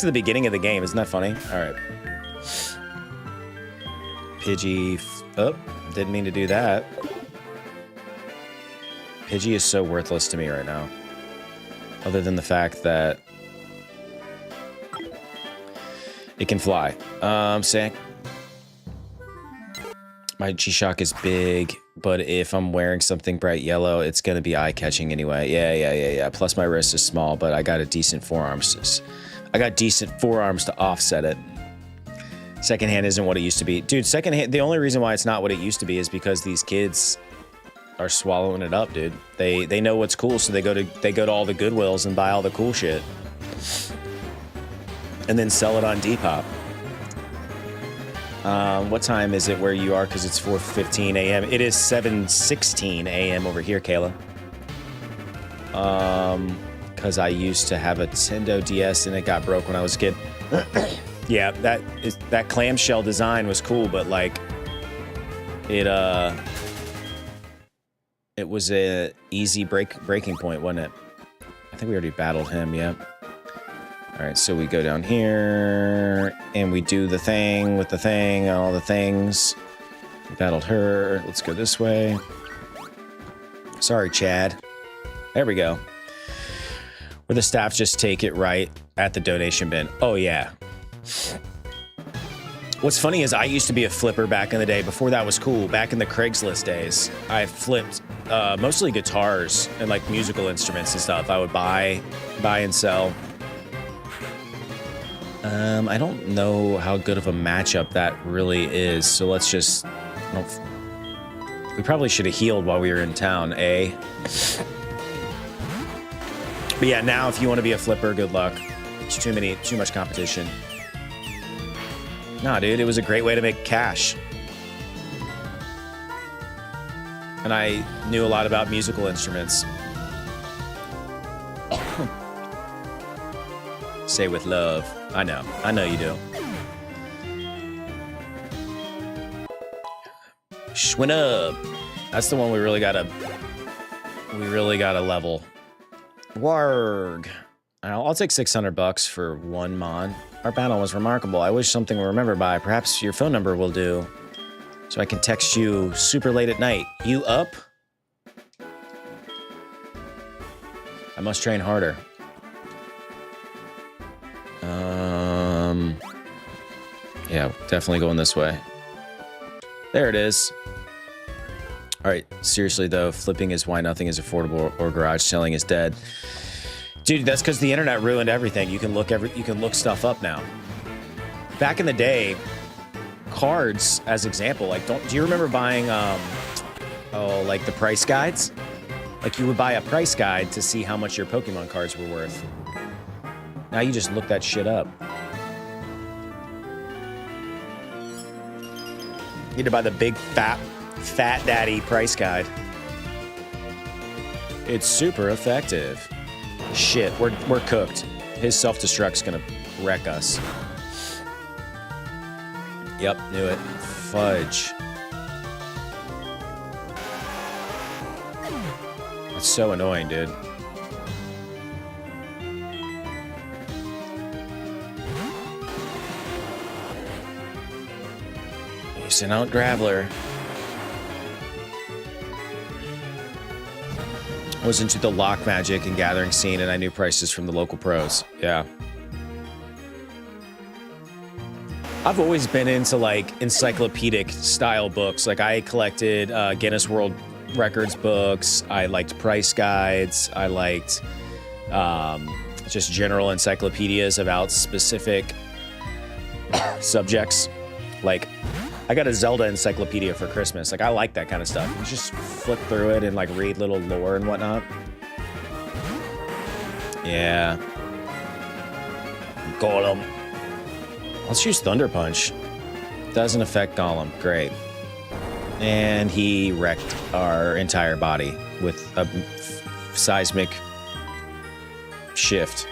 the beginning of the game. Isn't that funny? All right. Pidgey. Oh, didn't mean to do that. Pidgey is so worthless to me right now. Other than the fact that it can fly. Sick. My G-Shock is big, but if I'm wearing something bright yellow, it's going to be eye-catching anyway. Yeah. Plus my wrist is small, but I got a decent forearms. I got decent forearms to offset it. Secondhand isn't what it used to be. Dude, secondhand, the only reason why it's not what it used to be is because these kids are swallowing it up, dude. They know what's cool, so they go to all the Goodwills and buy all the cool shit. and then sell it on Depop. What time is it where you are? Because it's 4:15 a.m. It is 7:16 a.m. over here, Kayla. Because I used to have a Nintendo DS and it got broke when I was a kid. Yeah, that clamshell design was cool, but like it was a easy breaking point, wasn't it? I think we already battled him. Yeah. All right, so we go down here, and we do the thing with the thing, all the things. We battled her. Let's go this way. Sorry, Chad. There we go. Where the staff just take it right at the donation bin. Oh, yeah. What's funny is I used to be a flipper back in the day. Before that was cool. Back in the Craigslist days, I flipped mostly guitars and, like, musical instruments and stuff. I would buy and sell. I don't know how good of a matchup that really is, so let's just... we probably should have healed while we were in town, eh? But yeah, now if you want to be a flipper, good luck. It's too much competition. Nah, dude, it was a great way to make cash. And I knew a lot about musical instruments. Say with love. I know you do. Schwinn. That's the one we really gotta level. Warg. I'll take $600 for one mod. Our battle was remarkable. I wish something were remembered by. Perhaps your phone number will do. So I can text you super late at night. You up? I must train harder. Yeah, definitely going this way. There it is. All right, seriously though, flipping is why nothing is affordable or garage selling is dead. Dude, that's because the internet ruined everything. You can look stuff up now. Back in the day, cards, as example, like do you remember buying like the price guides? Like you would buy a price guide to see how much your Pokemon cards were worth. Now you just look that shit up. You need to buy the big fat daddy price guide. It's super effective. Shit, we're cooked. His self-destruct's gonna wreck us. Yep, knew it. Fudge. That's so annoying, dude. You sent out Graveler. I was into the lock magic and gathering scene, and I knew prices from the local pros. Yeah. I've always been into, like, encyclopedic style books. Like, I collected Guinness World Records books. I liked price guides. I liked just general encyclopedias about specific subjects. Like, I got a Zelda encyclopedia for Christmas. Like, I like that kind of stuff. You just flip through it and, like, read little lore and whatnot. Yeah. Golem. Let's use Thunder Punch. Doesn't affect Golem. Great. And he wrecked our entire body with a seismic shift.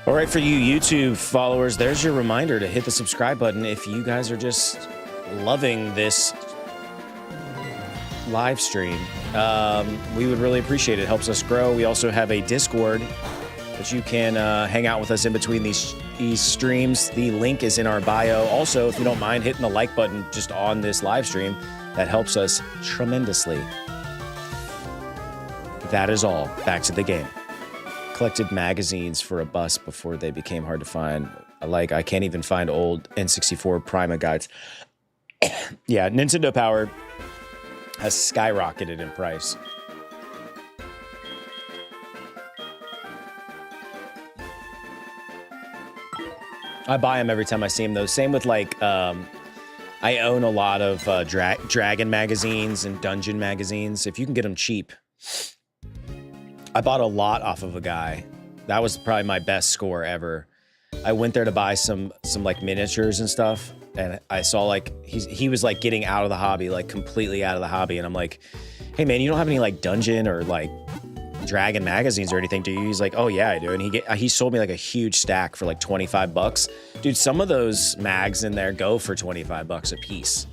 All right, for you YouTube followers, there's your reminder to hit the subscribe button if you guys are just loving this live stream. We would really appreciate it. It helps us grow. We also have a Discord that you can hang out with us in between these streams. The link is in our bio. Also, if you don't mind hitting the like button just on this live stream, that helps us tremendously. That is all. Back to the game. Collected magazines for a bus before they became hard to find. I can't even find old N64 Prima guides. Yeah, Nintendo Power has skyrocketed in price. I buy them every time I see them, though. Same with, like, I I own a lot of dragon magazines and dungeon magazines. If you can get them cheap. I bought a lot off of a guy. That was probably my best score ever. I went there to buy some like miniatures and stuff, and I saw like he was like getting out of the hobby, like completely out of the hobby, and I'm like, hey man, you don't have any like dungeon or like dragon magazines or anything, do you? He's like, oh yeah, I do. And he sold me like a huge stack for like 25 bucks. Dude, some of those mags in there go for 25 bucks a piece.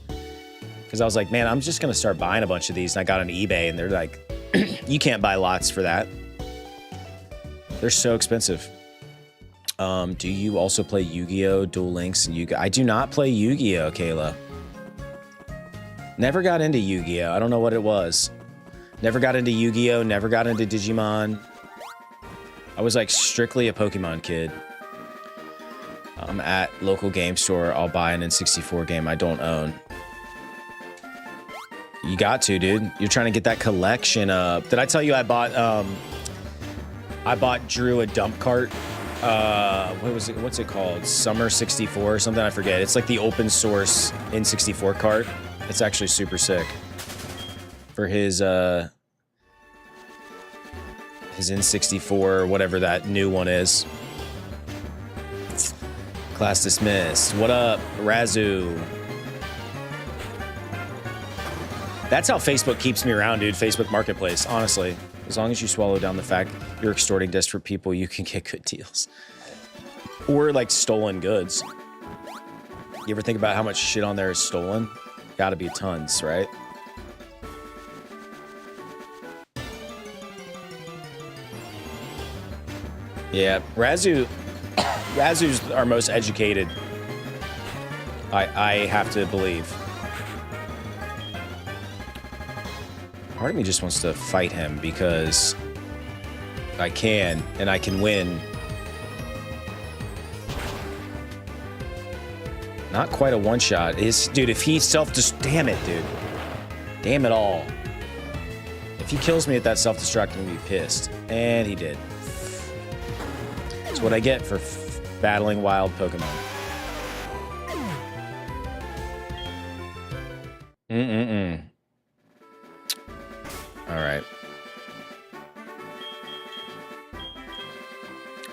Because I was like, man, I'm just gonna start buying a bunch of these. And I got on eBay, and they're like, you can't buy lots for that. They're so expensive. Do you also play Yu-Gi-Oh, Duel Links, and Yu-Gi-Oh? I do not play Yu-Gi-Oh, Kayla. Never got into Yu-Gi-Oh. I don't know what it was. Never got into Yu-Gi-Oh, never got into Digimon. I was like strictly a Pokemon kid. I'm at local game store. I'll buy an N64 game I don't own. You got to, dude. You're trying to get that collection up. Did I tell you I bought Drew a dump cart? What was it? What's it called? Summer 64 or something? I forget. It's like the open source N64 cart. It's actually super sick. For his N64, whatever that new one is. Class dismissed. What up, Razu? That's how Facebook keeps me around, dude. Facebook Marketplace, honestly. As long as you swallow down the fact you're extorting desperate people, you can get good deals. Or like stolen goods. You ever think about how much shit on there is stolen? Gotta be tons, right? Yeah, Razu's our most educated. I have to believe. Part of me just wants to fight him because I can, and I can win. Not quite a one-shot. Dude, if he damn it, dude. Damn it all. If he kills me at that self-destruct, I'm gonna be pissed. And he did. That's what I get for battling wild Pokemon. All right.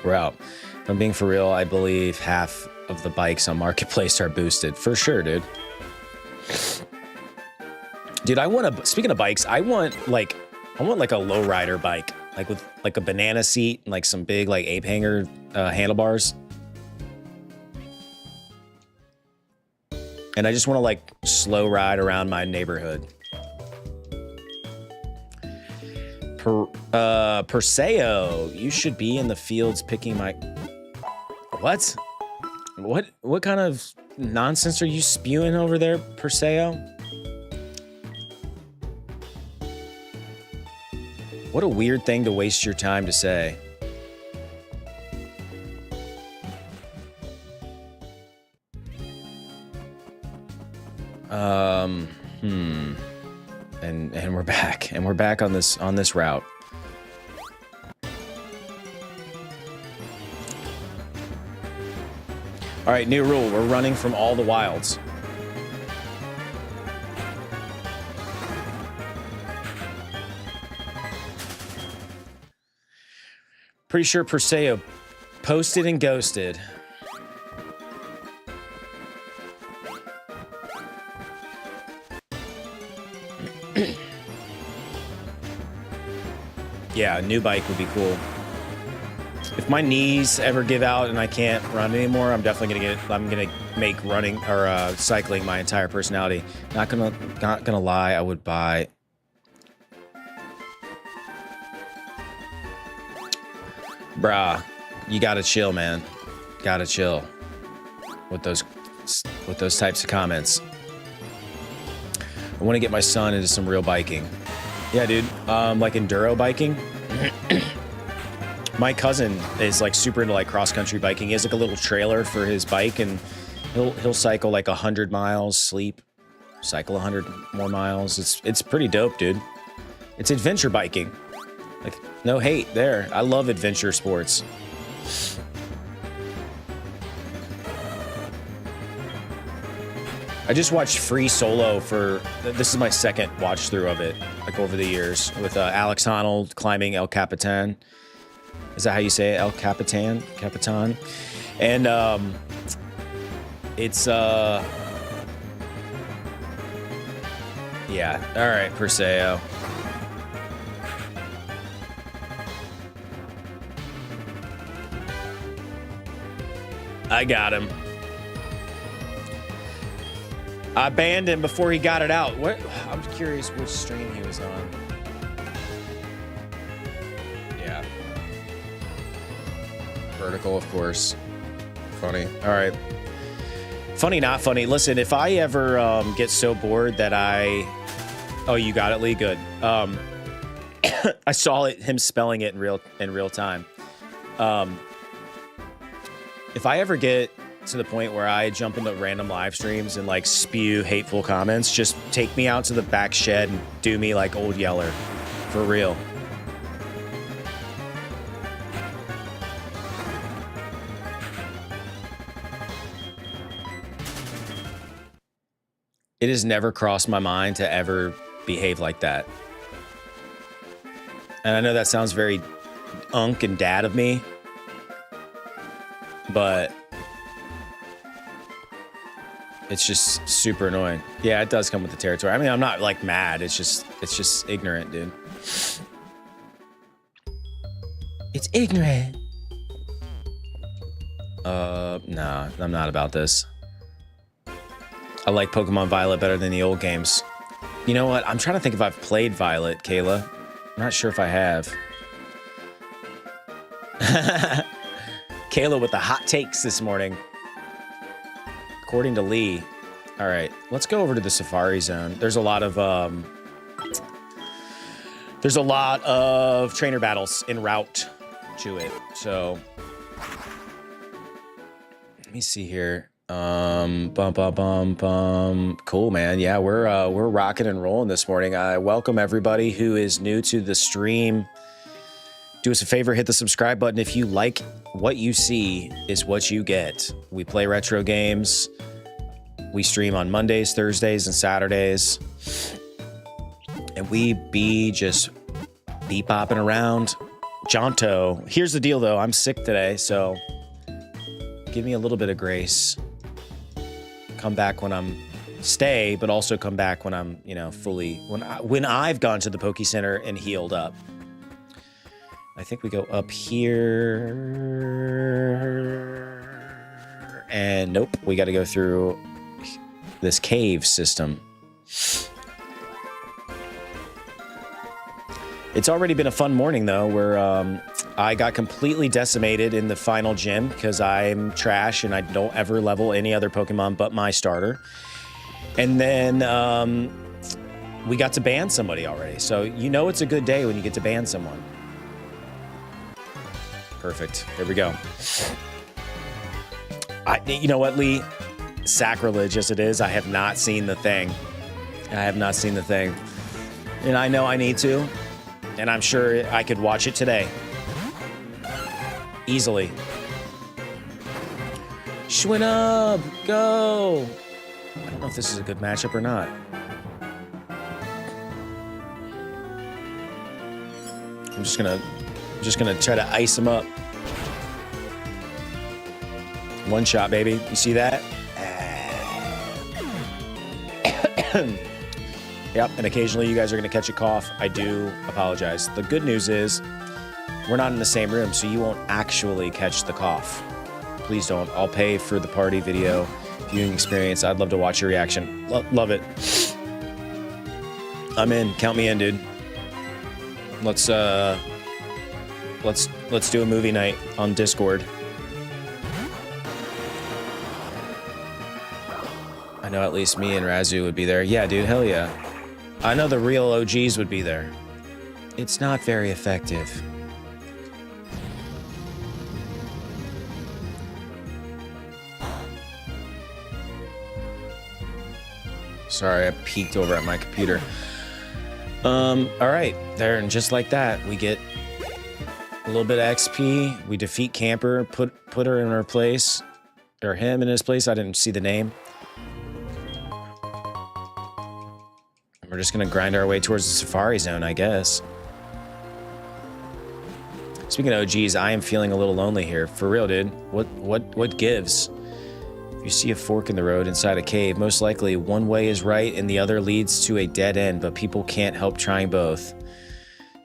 We're out. If I'm being for real, I believe half of the bikes on Marketplace are boosted. For sure, dude. Dude, speaking of bikes, I want like a lowrider bike. Like with like a banana seat and like some big like ape hanger handlebars. And I just want to like slow ride around my neighborhood. Perseo, you should be in the fields picking my... What? What kind of nonsense are you spewing over there, Perseo? What a weird thing to waste your time to say. And we're back. And we're back on this route. All right, new rule. We're running from all the wilds. Pretty sure Perseo posted and ghosted. Yeah, a new bike would be cool. If my knees ever give out and I can't run anymore, I'm definitely gonna make running or cycling my entire personality. Not gonna lie, I would buy. Bruh, you gotta chill, man. Gotta chill with those types of comments. I want to get my son into some real biking. Yeah, dude. Like enduro biking. My cousin is like super into like cross country biking. He has like a little trailer for his bike, and he'll cycle like 100 miles, sleep, cycle 100 more miles. It's pretty dope, dude. It's adventure biking. Like, no hate there. I love adventure sports. I just watched Free Solo for, this is my second watch through of it, like over the years, with Alex Honnold climbing El Capitan. Is that how you say it? El Capitan? Capitan? And it's, yeah, all right, Perseo. I got him. I banned him before he got it out. What? I'm curious which stream he was on. Yeah. Vertical, of course. Funny. All right. Funny, not funny. Listen, if I ever get so bored that I... Oh, you got it, Lee? Good. I saw him spelling it in real time. If I ever get to the point where I jump into random live streams and like spew hateful comments, just take me out to the back shed and do me like Old Yeller. For real. It has never crossed my mind to ever behave like that. And I know that sounds very unk and dad of me, but it's just super annoying. Yeah, it does come with the territory. I mean, I'm not like mad. It's just ignorant, dude. It's ignorant. Nah, I'm not about this. I like Pokemon Violet better than the old games. You know what? I'm trying to think if I've played Violet, Kayla. I'm not sure if I have. Kayla with the hot takes this morning. According to Lee. All right, let's go over to the Safari Zone. There's a lot of trainer battles en route to it. So let me see here. Cool, man. Yeah, we're rocking and rolling this morning. I welcome everybody who is new to the stream. Do us a favor, hit the subscribe button. If you like what you see is what you get. We play retro games. We stream on Mondays, Thursdays, and Saturdays. And we be popping around. Jonto. Here's the deal, though. I'm sick today, so give me a little bit of grace. Come back when I'm stay, but also come back when I'm, fully when I've gone to the Poke Center and healed up. I think we go up here, and nope, we got to go through this cave system. It's already been a fun morning though, where I got completely decimated in the final gym because I'm trash and I don't ever level any other Pokemon but my starter. And then we got to ban somebody already. So it's a good day when you get to ban someone. Perfect. There we go. You know what, Lee? Sacrilege as it is, I have not seen the thing. And I know I need to. And I'm sure I could watch it today. Easily. Schwinn, go! I don't know if this is a good matchup or not. I'm just gonna try to ice him up. One shot, baby. You see that? Yep, and occasionally you guys are gonna catch a cough. I do apologize. The good news is we're not in the same room, so you won't actually catch the cough. Please don't. I'll pay for the party video viewing experience. I'd love to watch your reaction. Love it. I'm in. Count me in, dude. Let's do a movie night on Discord. I know at least me and Razu would be there. Yeah, dude, hell yeah. I know the real OGs would be there. It's not very effective. Sorry, I peeked over at my computer. All right, there, and just like that, we get a little bit of XP. We defeat Camper, put her in her place, or him in his place. I didn't see the name. We're just gonna grind our way towards the Safari Zone, I guess. Speaking of OGs, I am feeling a little lonely here. For real, dude. What gives? If you see a fork in the road inside a cave, most likely one way is right and the other leads to a dead end, but people can't help trying both.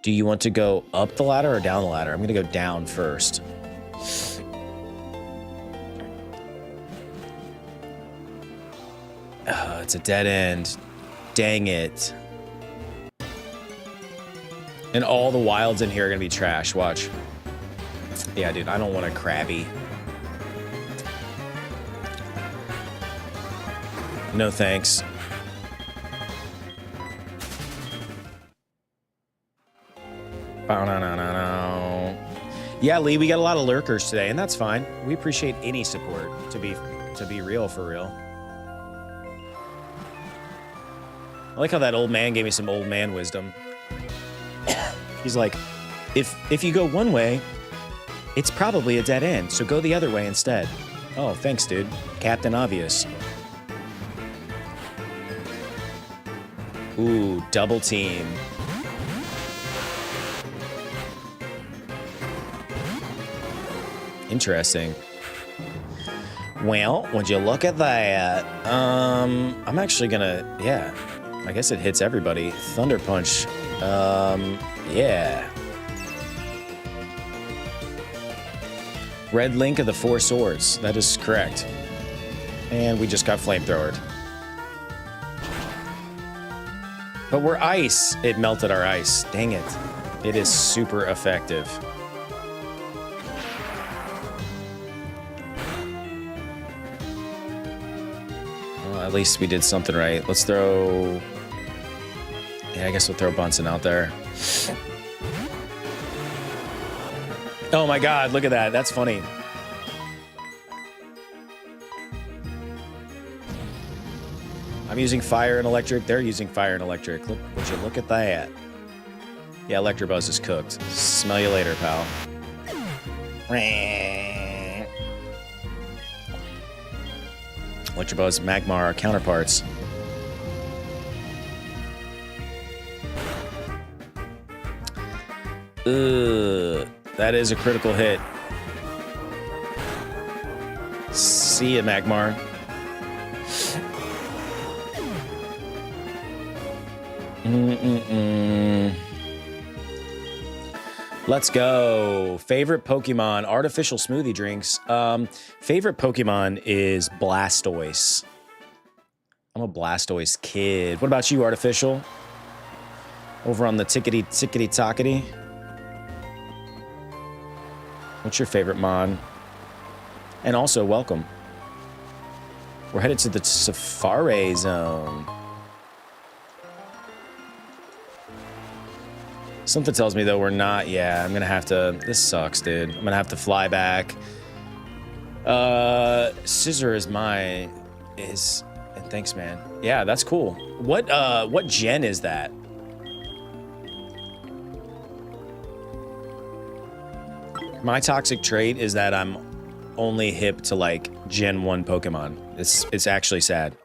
Do you want to go up the ladder or down the ladder? I'm gonna go down first. It's a dead end. Dang it. And all the wilds in here are gonna be trash. Watch. Yeah, dude, I don't want a Krabby. No thanks. Yeah, Lee, we got a lot of lurkers today, and that's fine. We appreciate any support, to be real, for real. I like how that old man gave me some old man wisdom. He's like, if you go one way, it's probably a dead end, so go the other way instead. Oh, thanks, dude. Captain Obvious. Ooh, double team. Interesting. Well, would you look at that? I'm actually gonna, yeah. I guess it hits everybody. Thunder Punch. Yeah. Red Link of the Four Swords. That is correct. And we just got flamethrowered. But we're ice. It melted our ice. Dang it. It is super effective. Well, at least we did something right. Let's throw... Yeah, I guess we'll throw Bunsen out there. Oh my god, look at that. That's funny. I'm using fire and electric. They're using fire and electric. Look, would you look at that? Yeah, Electabuzz is cooked. Smell you later, pal. Electabuzz, Magmar are counterparts. Ugh, that is a critical hit. See ya, Magmar. Let's go. Favorite Pokemon, artificial smoothie drinks. Favorite Pokemon is Blastoise. I'm a Blastoise kid. What about you, artificial? Over on the tickety-tockety. What's your favorite mon? And also, welcome. We're headed to the Safari Zone. Something tells me, though, we're not. Yeah, I'm going to have to... This sucks, dude. I'm going to have to fly back. Scissor is my... And thanks, man. Yeah, that's cool. What gen is that? My toxic trait is that I'm only hip to, like, Gen 1 Pokemon. It's actually sad.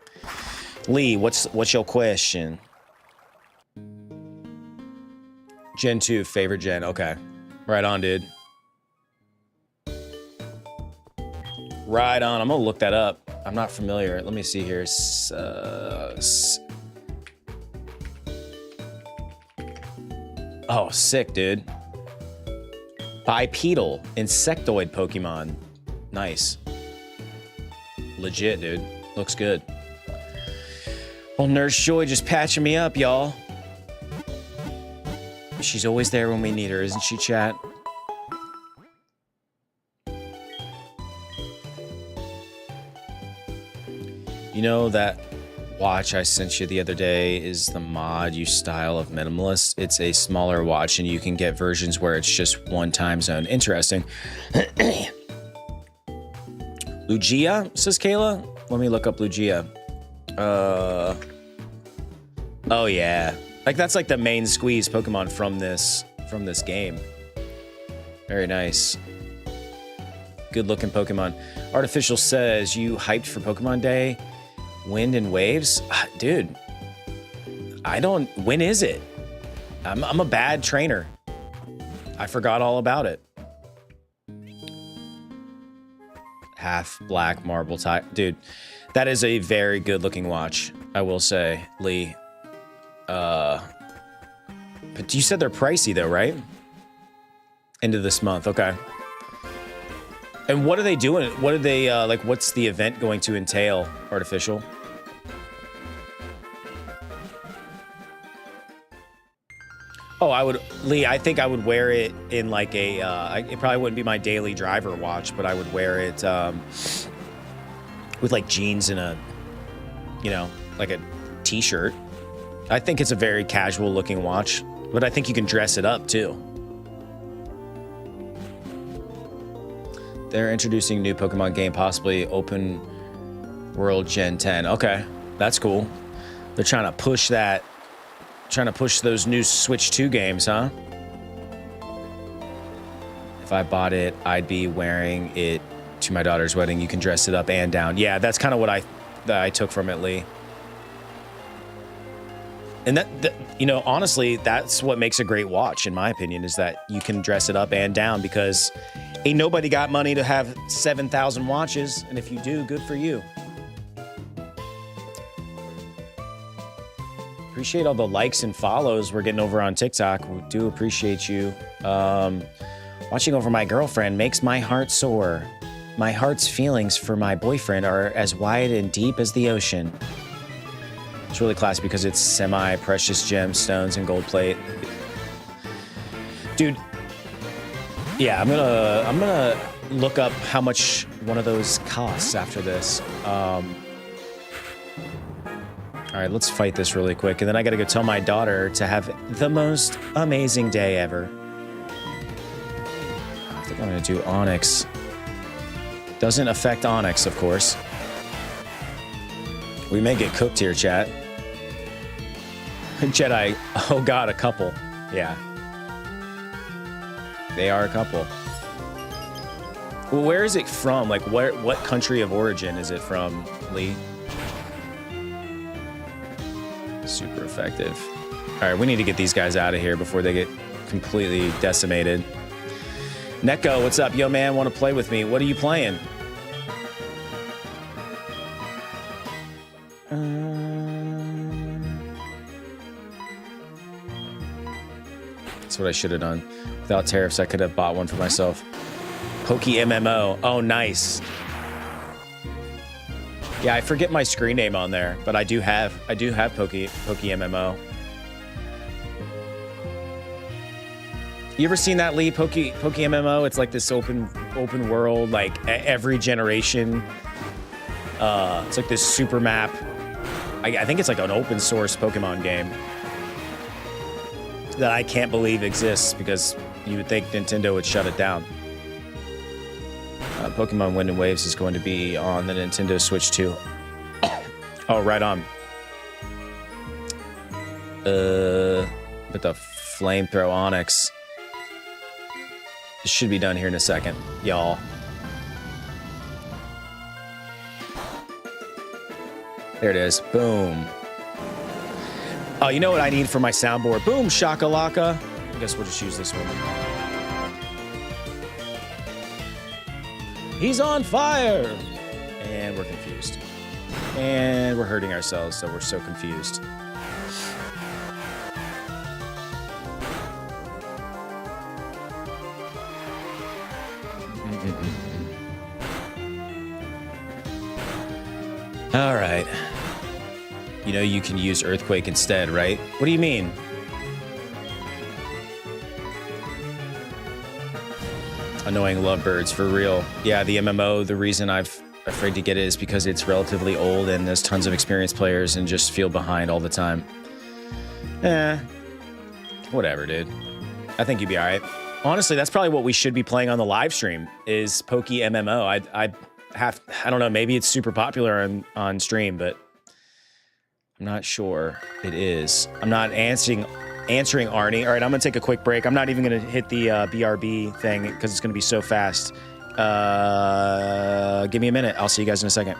Lee, what's your question? Gen 2, favorite gen. Okay. Right on, dude. Right on. I'm gonna look that up. I'm not familiar. Let me see here. Oh, sick, dude. Bipedal, insectoid Pokemon. Nice. Legit, dude. Looks good. Well, Nurse Joy just patching me up, y'all. She's always there when we need her, isn't she, chat? You know that watch I sent you the other day is the mod you style of minimalist? It's a smaller watch, and you can get versions where it's just one time zone. Interesting. Lugia, says Kayla? Let me look up Lugia. Oh, yeah. Like, that's like the main squeeze Pokemon from this game. Very nice. Good looking Pokemon. Artificial says, you hyped for Pokemon Day? Wind and waves? Dude, I don't. When is it? I'm a bad trainer. I forgot all about it. Half black marble tie. Dude, that is a very good looking watch, I will say, Lee. But you said they're pricey though, right? End of this month, okay. And what are they doing? What are they, like, what's the event going to entail, Artificial? Oh, Lee, I think I would wear it in like a, it probably wouldn't be my daily driver watch, but I would wear it with like jeans and a, you know, like a t-shirt. I think it's a very casual looking watch, but I think you can dress it up too. They're introducing new Pokemon game, possibly open world Gen 10. Okay, that's cool. They're trying to push that. Trying to push those new Switch 2 games, huh? If I bought it, I'd be wearing it to my daughter's wedding. You can dress it up and down. Yeah, that's kind of what I took from it, Lee. And that, you know, honestly, that's what makes a great watch, in my opinion, is that you can dress it up and down, because ain't nobody got money to have 7,000 watches. And if you do, good for you. Appreciate all the likes and follows we're getting over on TikTok. We do appreciate you. Watching over my girlfriend makes my heart soar. My heart's feelings for my boyfriend are as wide and deep as the ocean. It's really classy because it's semi-precious gemstones and gold plate. Dude, yeah, I'm gonna look up how much one of those costs after this. All right, let's fight this really quick, and then I gotta go tell my daughter to have the most amazing day ever. I think I'm gonna do Onyx. Doesn't affect Onyx, of course. We may get cooked here, chat. Jedi, oh god, a couple. Yeah. They are a couple. Well, where is it from? Like, what country of origin is it from, Lee? Super effective. All right, we need to get these guys out of here before they get completely decimated. Neko, what's up? Yo, man, want to play with me? What are you playing? That's what I should have done. Without tariffs, I could have bought one for myself. Pokey MMO. Oh, nice. Yeah, I forget my screen name on there, but I do have Pokey MMO. You ever seen that, Lee? Pokey MMO? It's like this open world, like every generation. It's like this super map. I think it's like an open source Pokemon game that I can't believe exists, because you would think Nintendo would shut it down. Pokemon Wind and Waves is going to be on the Nintendo Switch 2. Oh, right on. With the Flamethrower Onyx. It should be done here in a second, y'all. There it is. Boom. Oh, you know what I need for my soundboard? Boom, shakalaka. I guess we'll just use this one. He's on fire! And we're confused. And we're hurting ourselves, so we're so confused. All right. You know you can use Earthquake instead, right? What do you mean? Annoying lovebirds, for real. Yeah, the MMO, the reason I'm afraid to get it is because it's relatively old and there's tons of experienced players and just feel behind all the time. Whatever, dude. I think you'd be all right. Honestly, that's probably what we should be playing on the live stream, is Pokey MMO. I don't know, maybe it's super popular on stream, but I'm not sure it is. I'm not answering Arnie. All right, I'm gonna take a quick break. I'm not even gonna hit the BRB thing because it's gonna be so fast. Give me a minute. I'll see you guys in a second.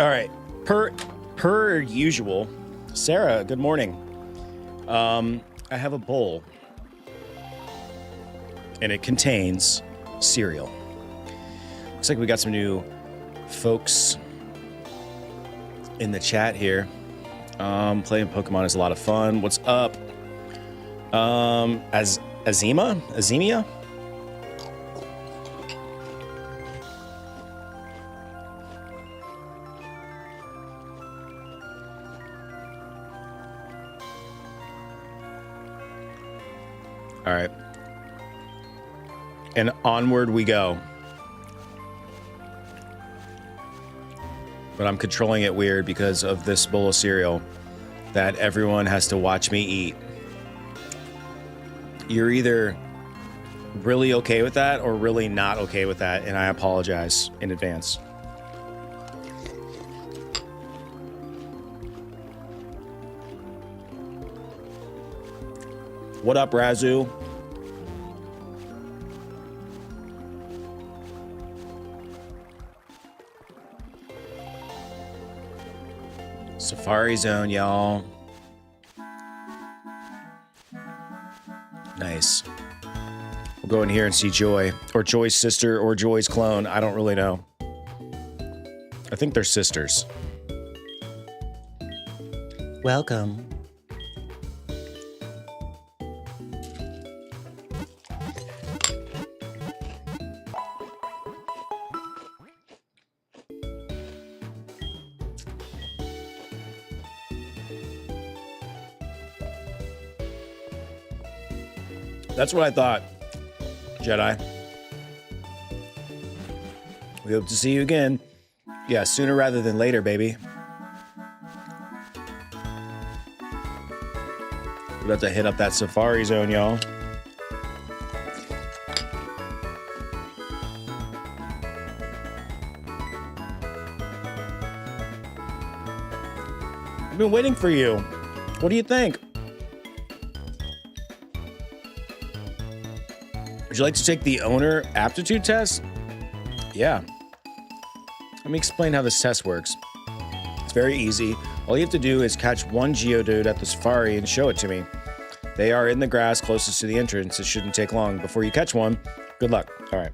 All right. Per usual, Sarah, good morning. I have a bowl, and it contains cereal. Looks like we got some new folks in the chat here. Playing Pokemon is a lot of fun. What's up? Azemia? All right. And onward we go. But I'm controlling it weird because of this bowl of cereal that everyone has to watch me eat. You're either really okay with that or really not okay with that, and I apologize in advance. What up, Razu? Safari Zone, y'all. Nice. We'll go in here and see Joy, or Joy's sister, or Joy's clone. I don't really know. I think they're sisters. Welcome. That's what I thought, Jedi. We hope to see you again. Yeah, sooner rather than later, baby. We're about to hit up that Safari Zone, y'all. I've been waiting for you. What do you think? Would you like to take the owner aptitude test? Yeah. Let me explain how this test works. It's very easy. All you have to do is catch one Geodude at the Safari and show it to me. They are in the grass closest to the entrance. It shouldn't take long. Before you catch one, good luck. All right.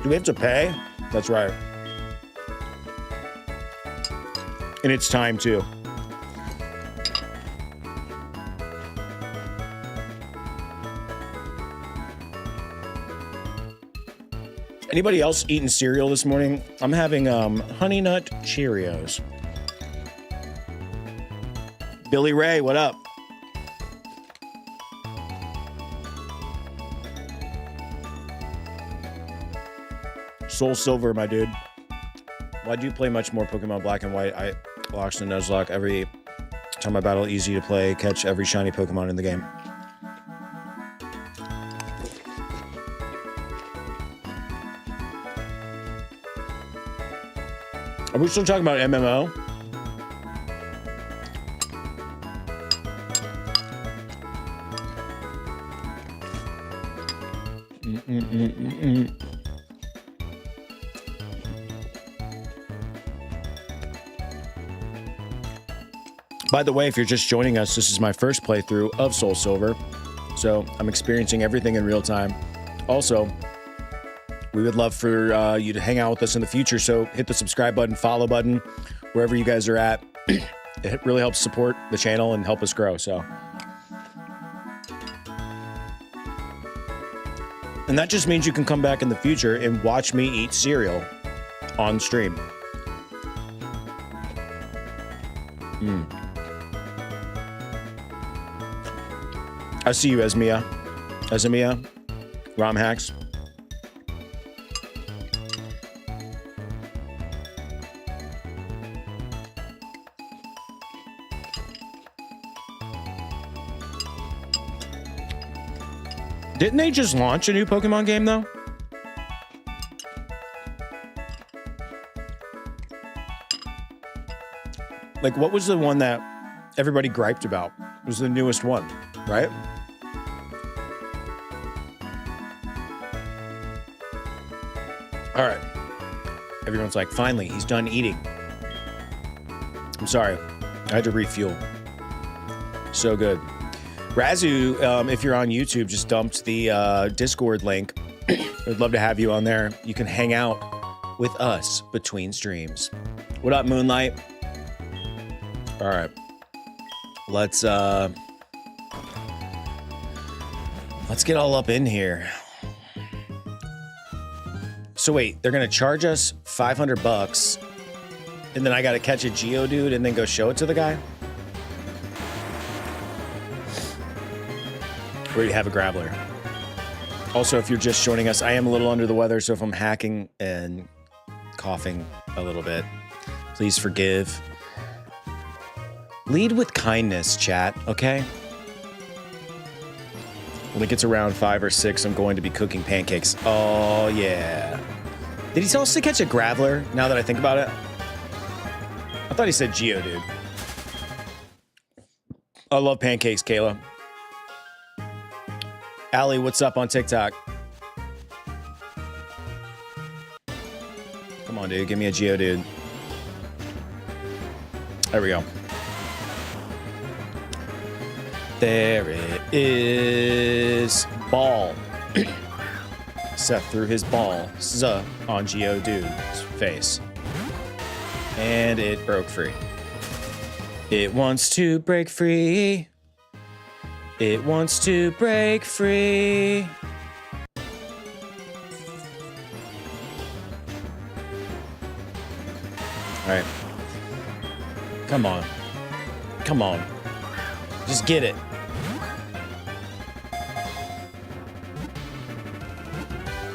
Do we have to pay? That's right. And it's time too. Anybody else eating cereal this morning? I'm having Honey Nut Cheerios. Billy Ray, what up? SoulSilver, my dude. Well, I do play much more Pokemon Black and White. I Lost and Nuzlocke every time I battle, easy to play, catch every shiny Pokemon in the game. Are we still talking about MMO? By the way, if you're just joining us, this is my first playthrough of SoulSilver, so I'm experiencing everything in real time. Also, we would love for you to hang out with us in the future, so hit the subscribe button, follow button, wherever you guys are at. It really helps support the channel and help us grow, so. And that just means you can come back in the future and watch me eat cereal on stream. I see you, Esmia. Rom Hacks. Didn't they just launch a new Pokemon game, though? Like, what was the one that everybody griped about? It was the newest one, right? All right. Everyone's like, finally, he's done eating. I'm sorry. I had to refuel. So good. Razu, if you're on YouTube, just dumped the Discord link. I'd love to have you on there. You can hang out with us between streams. What up, Moonlight? All right. Let's get all up in here. So wait, they're gonna charge us $500, and then I gotta catch a Geodude and then go show it to the guy? We already have a Graveler. Also, if you're just joining us, I am a little under the weather, so if I'm hacking and coughing a little bit, please forgive. Lead with kindness, chat, okay? When it gets around 5 or 6, I'm going to be cooking pancakes. Oh, yeah. Did he tell us to catch a Graveler, now that I think about it? I thought he said Geodude. I love pancakes, Kayla. Allie, what's up on TikTok? Come on, dude. Give me a Geodude. There we go. There it is. Ball. Seth threw his ball on Geodude's face. And it broke free. It wants to break free. It wants to break free. All right. Come on. Come on. Just get it.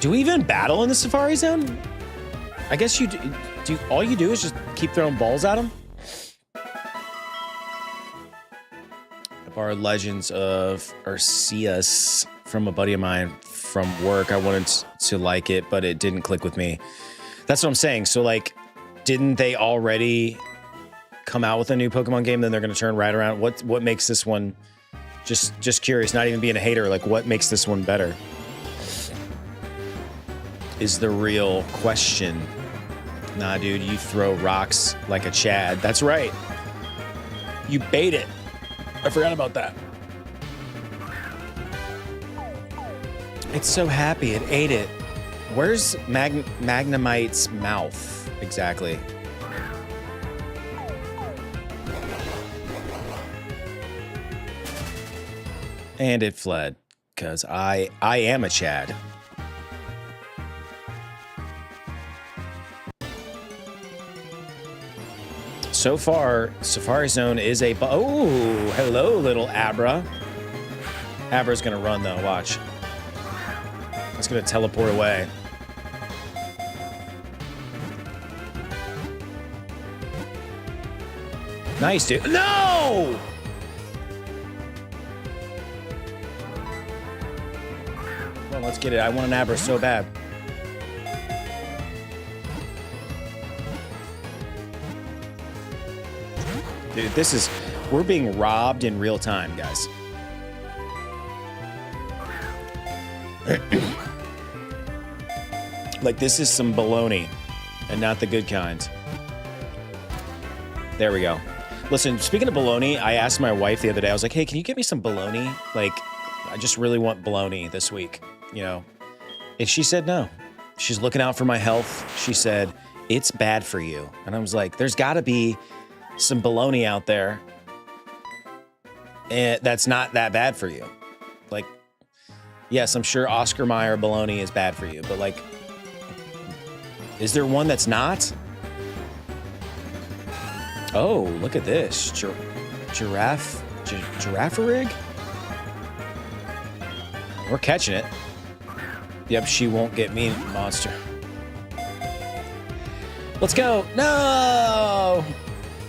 Do we even battle in the Safari Zone? I guess you do. All you do is just keep throwing balls at them? I borrowed Legends of Arceus from a buddy of mine from work. I wanted to like it, but it didn't click with me. That's what I'm saying. So, like, didn't they already come out with a new Pokemon game? Then they're going to turn right around. What makes this one? Just curious. Not even being a hater. Like, what makes this one better? Is the real question. Nah, dude, you throw rocks like a Chad. That's right. You bait it. I forgot about that. It's so happy. It ate it. Where's Magnemite's mouth exactly? And it fled because I am a Chad. So far, Safari Zone is a... Oh, hello, little Abra. Abra's going to run, though. Watch. It's going to teleport away. Nice, dude. No! Well, let's get it. I want an Abra so bad. Dude, this is... We're being robbed in real time, guys. Like, this is some baloney, and not the good kind. There we go. Listen, speaking of baloney, I asked my wife the other day, I was like, hey, can you get me some baloney? Like, I just really want baloney this week, you know? And she said no. She's looking out for my health. She said, it's bad for you. And I was like, there's got to be some baloney out there and that's not that bad for you. Like, yes, I'm sure Oscar Mayer baloney is bad for you, but like, is there one that's not? Oh, look at this. Giraffe rig? We're catching it. Yep, she won't get me, monster. Let's go. No!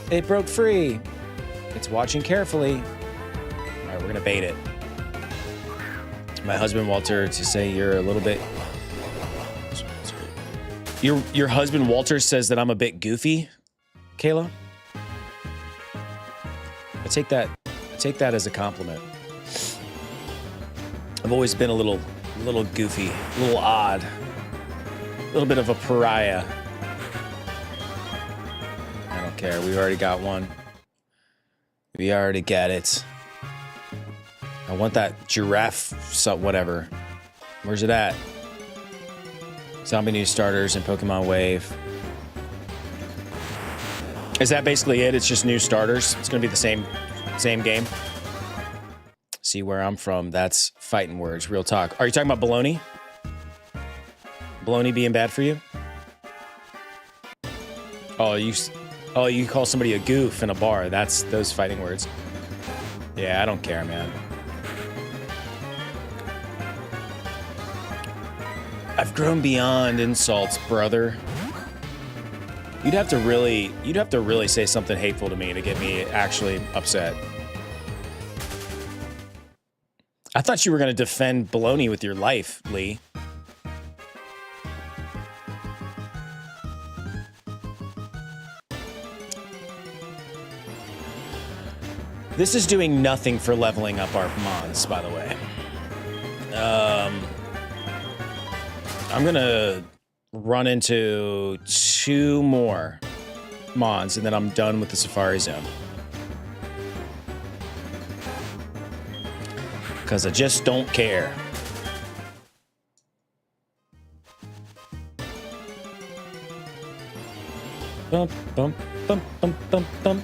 It broke free. It's watching carefully. All right, we're gonna bait it. My husband Walter to say you're a little bit. Your husband Walter says that I'm a bit goofy, Kayla. I take that as a compliment. I've always been a little goofy, a little odd. A little bit of a pariah. I don't care. We already got one. We already get it. I want that giraffe, whatever. Where's it at? Zombie new starters and Pokemon Wave. Is that basically it? It's just new starters? It's going to be the same game? See where I'm from. That's fighting words. Real talk. Are you talking about baloney? Baloney being bad for you? Oh, you call somebody a goof in a bar. That's those fighting words. Yeah, I don't care, man. I've grown beyond insults, brother. You'd have to really say something hateful to me to get me actually upset. I thought you were going to defend baloney with your life, Lee. This is doing nothing for leveling up our mons, by the way. I'm gonna run into 2 more mons, and then I'm done with the Safari Zone. Because I just don't care. Bump, bump, bump, bump, bump, bump.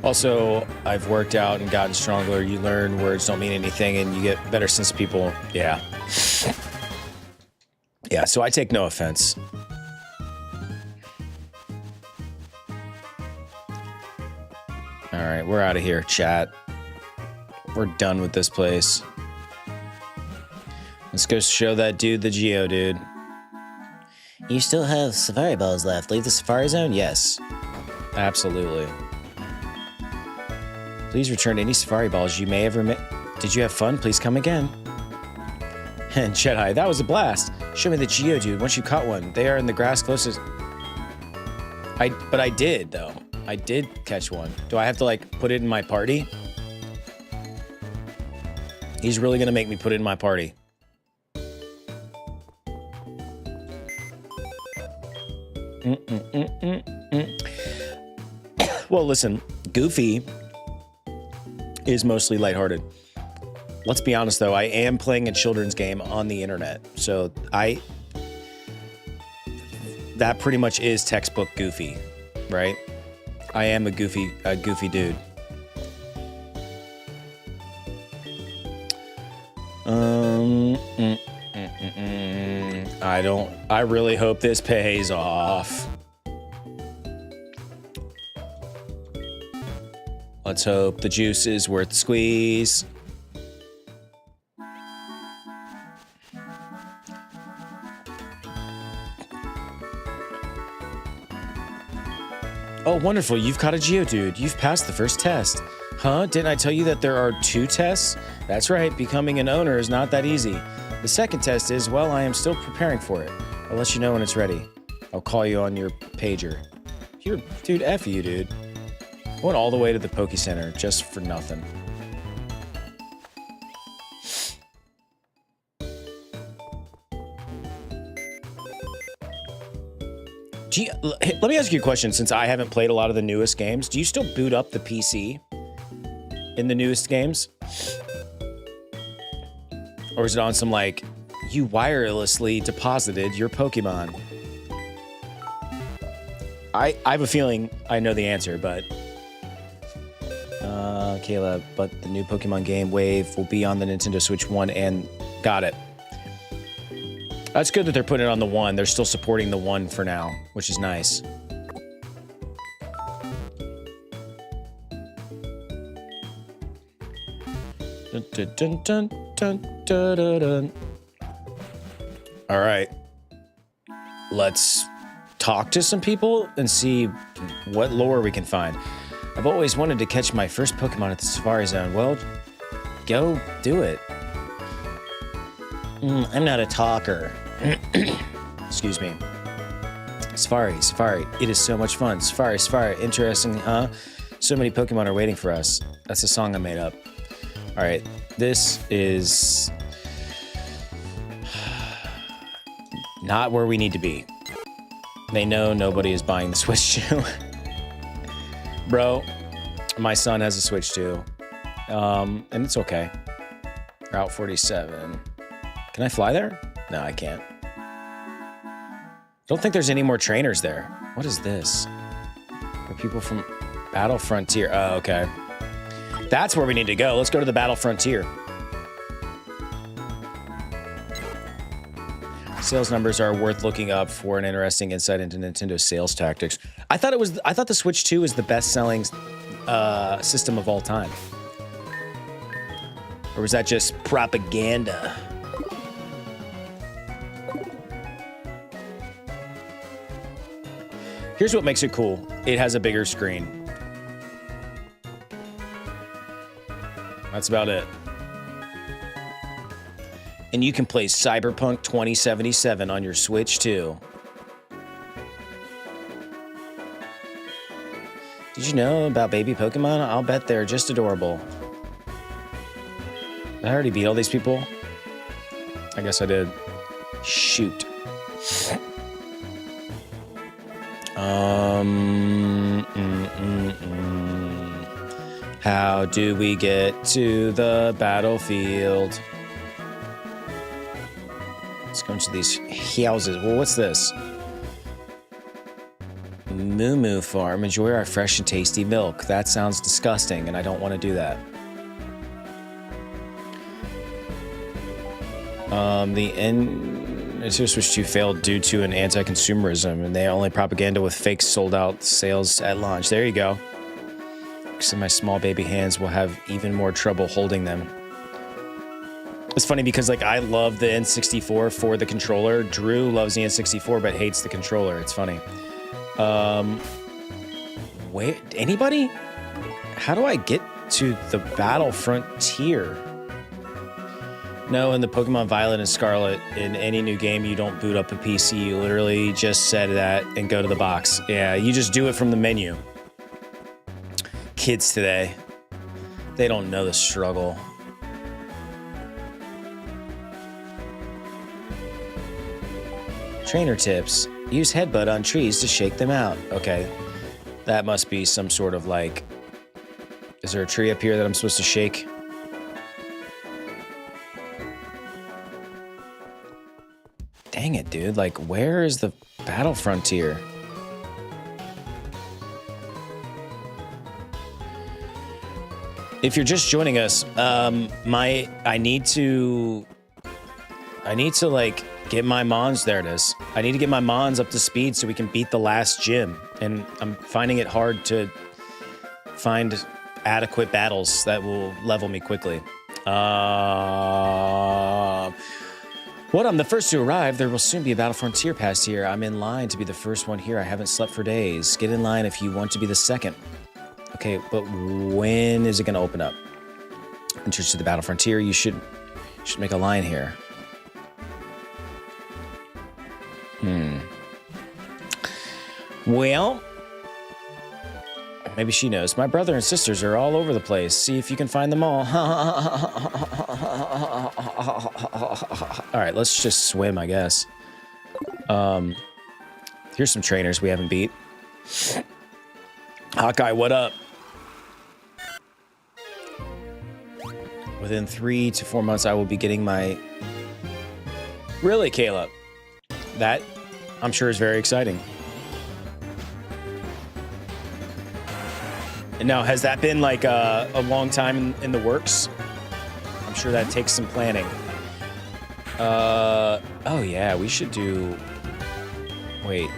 Also, I've worked out and gotten stronger. You learn words don't mean anything, and you get better sense of people. Yeah. Yeah, so I take no offense. All right, we're out of here, chat. We're done with this place. Let's go show that dude the Geodude. You still have Safari Balls left. Leave the Safari Zone? Yes. Absolutely. Please return any Safari Balls you may have Did you have fun? Please come again. And Jedi, that was a blast. Show me the Geodude once you caught one. They are in the grass closest. But I did, though. I did catch one. Do I have to, like, put it in my party? He's really gonna make me put it in my party. Well, listen, Goofy is mostly lighthearted. Let's be honest, though, I am playing a children's game on the internet, so that pretty much is textbook Goofy, right? I am a goofy dude. I really hope this pays off. Let's hope the juice is worth the squeeze. Oh, wonderful. You've caught a Geodude. You've passed the first test. Huh? Didn't I tell you that there are 2 tests? That's right. Becoming an owner is not that easy. The second test is, well, I am still preparing for it. I'll let you know when it's ready. I'll call you on your pager. Dude, F you, dude. I went all the way to the Poke Center just for nothing. Let me ask you a question, since I haven't played a lot of the newest games. Do you still boot up the PC in the newest games? Or is it on some, like, you wirelessly deposited your Pokemon? I have a feeling I know the answer, but... Caleb, but the new Pokemon game, Wave, will be on the Nintendo Switch 1 and... Got it. That's good that they're putting it on the 1. They're still supporting the 1 for now, which is nice. Dun, dun, dun, dun, dun, dun, dun, dun. All right. Let's talk to some people and see what lore we can find. I've always wanted to catch my first Pokemon at the Safari Zone. Well, go do it. I'm not a talker. Excuse me. Safari. It is so much fun. Safari. Interesting, huh? So many Pokemon are waiting for us. That's a song I made up. All right. This is Not where we need to be. They know nobody is buying the Switch 2. Bro, my son has a Switch 2. And it's okay. Route 47. Can I fly there? No, I can't. Don't think there's any more trainers there. What is this? Are people from Battle Frontier? Oh, okay. That's where we need to go. Let's go to the Battle Frontier. Sales numbers are worth looking up for an interesting insight into Nintendo's sales tactics. I thought the Switch 2 is the best-selling system of all time. Or was that just propaganda? Here's what makes it cool. It has a bigger screen. That's about it. And you can play Cyberpunk 2077 on your Switch too. Did you know about baby Pokemon? I'll bet they're just adorable. Did I already beat all these people? I guess I did. Shoot. How do we get to the battlefield? Let's go into these houses. Well, what's this? Moo Moo Farm. Enjoy our fresh and tasty milk. That sounds disgusting, and I don't want to do that. The Nintendo Switch 2 failed due to an anti-consumerism, and they only propaganda with fake sold-out sales at launch. There you go. So my small baby hands will have even more trouble holding them. It's funny because, like, I love the N64 for the controller. Drew loves the N64 but hates the controller. It's funny. Wait, anybody? How do I get to the Battle Frontier? No, in the Pokemon Violet and Scarlet, in any new game, you don't boot up a PC. You literally just set that and go to the box. Yeah, you just do it from the menu. Kids today, they don't know the struggle. Trainer tips. Use headbutt on trees to shake them out. Okay, that must be some sort of like... Is there a tree up here that I'm supposed to shake? Dang it, dude. Like, where is the Battle Frontier? If you're just joining us, I need to like get my Mons. There it is. I need to get my Mons up to speed so we can beat the last gym, and I'm finding it hard to find adequate battles that will level me quickly. What? I'm the first to arrive. There will soon be a Battle Frontier past here. I'm in line to be the first one here. I haven't slept for days. Get in line if you want to be the second. Okay, but when is it going to open up? Entrance to the Battle Frontier. You should make a line here. Well, maybe she knows. My brother and sisters are all over the place. See if you can find them all. All right, let's just swim, I guess. Here's some trainers we haven't beat. Hawkeye, what up? Within 3 to 4 months, I will be getting my... Really, Caleb? That, I'm sure, is very exciting. And now, has that been like a long time in the works? I'm sure that takes some planning. Oh yeah, we should do... Wait.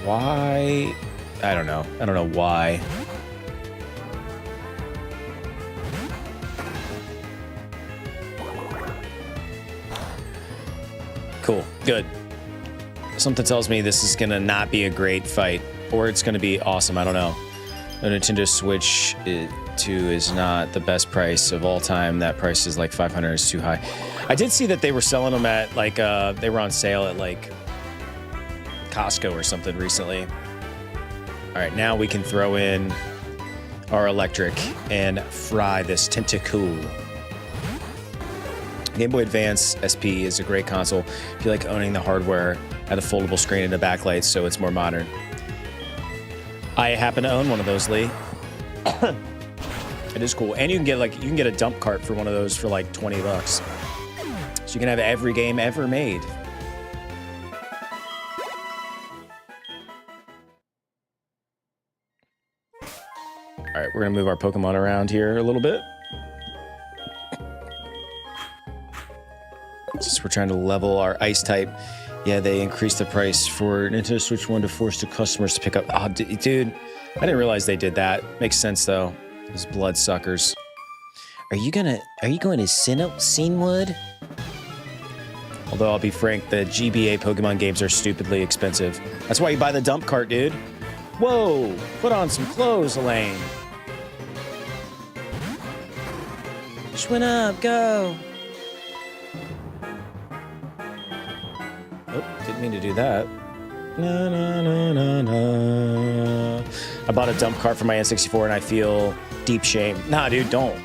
Why? I don't know. I don't know why. Cool. Good. Something tells me this is gonna not be a great fight. Or it's going to be awesome. I don't know. The Nintendo Switch 2 is not the best price of all time. That price is like $500. Is too high. I did see that they were selling them at like they were on sale at like Costco or something recently. All right, now we can throw in our electric and fry this tentacool. Game Boy Advance SP is a great console if you like owning the hardware, had a foldable screen and a backlight, so it's more modern. I happen to own one of those, Lee. It is cool, and you can get a dump cart for one of those for like $20, so you can have every game ever made. All right, we're gonna move our Pokemon around here a little bit. Since we're trying to level our ice type, yeah, they increased the price for Nintendo Switch 1 to force the customers to pick up. Oh, dude, I didn't realize they did that. Makes sense though. Those bloodsuckers. Are you going to Scenewood? Although I'll be frank, the GBA Pokemon games are stupidly expensive. That's why you buy the dump cart, dude. Whoa, put on some clothes, Elaine. Schwinn up, go. Oh, didn't mean to do that. Na, na, na, na, na. I bought a dump cart for my N64 and I feel deep shame. Nah, dude, don't.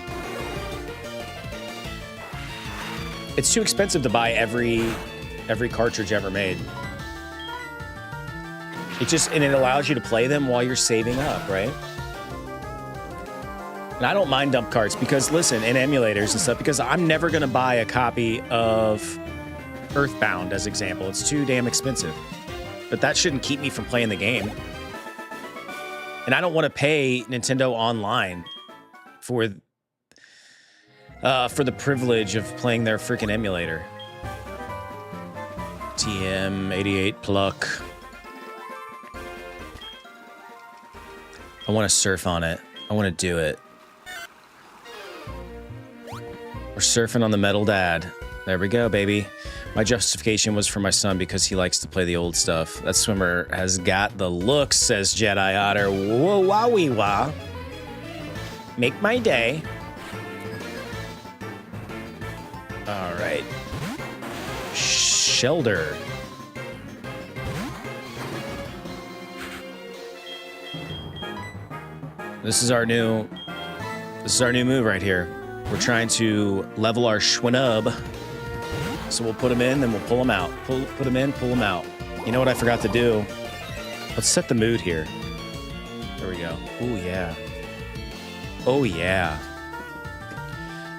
It's too expensive to buy every cartridge ever made. And it allows you to play them while you're saving up, right? And I don't mind dump carts because, listen, and emulators and stuff, because I'm never going to buy a copy of Earthbound, as example. It's too damn expensive. But that shouldn't keep me from playing the game. And I don't want to pay Nintendo Online for the privilege of playing their freaking emulator. TM88 Pluck. I want to surf on it. I want to do it. We're surfing on the Metal Dad. There we go, baby. My justification was for my son because he likes to play the old stuff. That swimmer has got the looks, says Jedi Otter. Whoa, wah, wah. Make my day. All right. Shelder. This is our new move right here. We're trying to level our Schwinnub. So we'll put them in, then we'll pull them out. Put them in, pull them out. You know what I forgot to do? Let's set the mood here. There we go. Oh, yeah. Oh, yeah.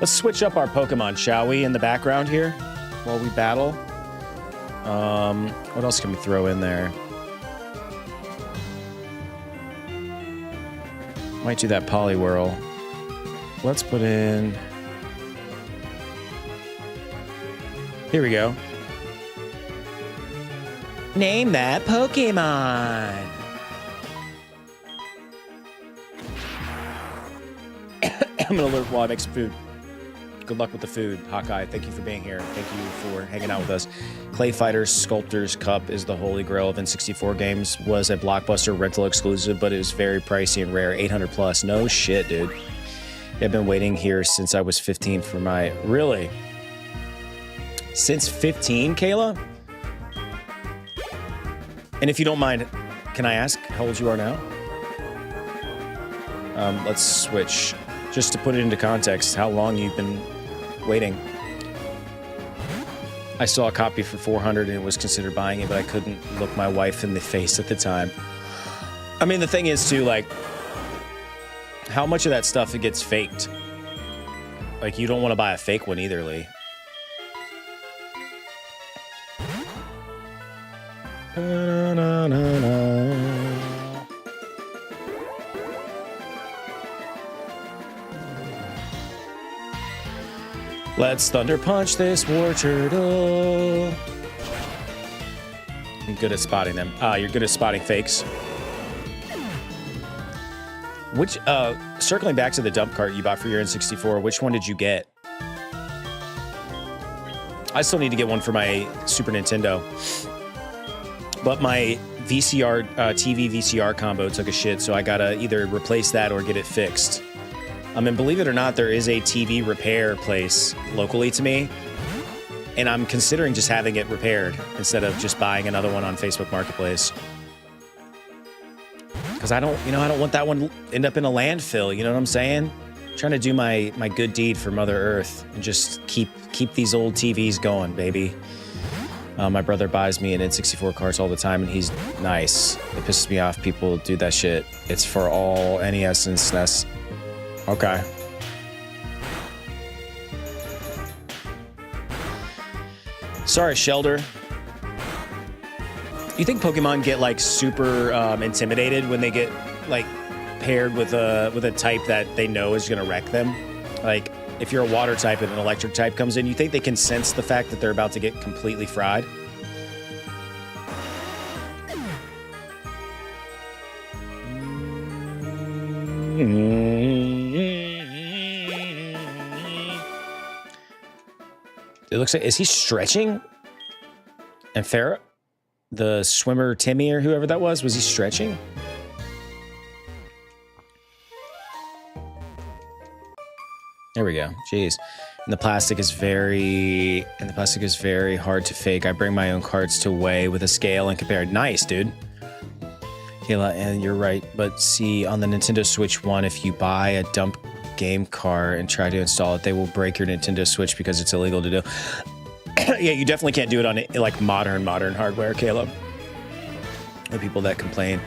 Let's switch up our Pokemon, shall we, in the background here while we battle? What else can we throw in there? Might do that Poliwhirl. Let's put in... Here we go. Name that Pokemon. I'm gonna learn while I make some food. Good luck with the food, Hawkeye. Thank you for being here. Thank you for hanging out with us. Clay Fighters Sculptor's Cup is the holy grail of N64 games. Was a Blockbuster rental exclusive, but it was very pricey and rare. 800 plus. No shit, dude. I've been waiting here since I was 15 for my... Really? Since 15, Kayla? And if you don't mind, can I ask how old you are now? Let's switch. Just to put it into context, how long you've been waiting. I saw a copy for 400 and was considered buying it, but I couldn't look my wife in the face at the time. I mean, the thing is, too, like, how much of that stuff it gets faked? Like, you don't want to buy a fake one either, Lee. Na, na, na, na. Let's Thunder Punch this War Turtle. I'm good at spotting them. You're good at spotting fakes. Which, circling back to the dump cart you bought for your N64, which one did you get? I still need to get one for my Super Nintendo. But my VCR, TV VCR combo took a shit, so I gotta either replace that or get it fixed. And believe it or not, there is a TV repair place locally to me, and I'm considering just having it repaired instead of just buying another one on Facebook Marketplace. Because I don't want that one to end up in a landfill, you know what I'm saying? Trying to do my good deed for Mother Earth and just keep these old TVs going, baby. My brother buys me an N64 carts all the time, and he's nice. It pisses me off people do that shit. It's for all NES and SNES. Okay. Sorry, Shelder. You think Pokemon get like super intimidated when they get like paired with a type that they know is gonna wreck them? Like if you're a water type and an electric type comes in, you think they can sense the fact that they're about to get completely fried? It looks like, is he stretching? And Farrah, the swimmer Timmy or whoever that was he stretching? There we go. Jeez. And the plastic is very hard to fake. I bring my own cards to weigh with a scale and compare. Nice, dude. Kayla, and you're right. But see, on the Nintendo Switch 1, if you buy a dump game car and try to install it, they will break your Nintendo Switch because it's illegal to do. Yeah, you definitely can't do it on like modern hardware, Caleb. The people that complain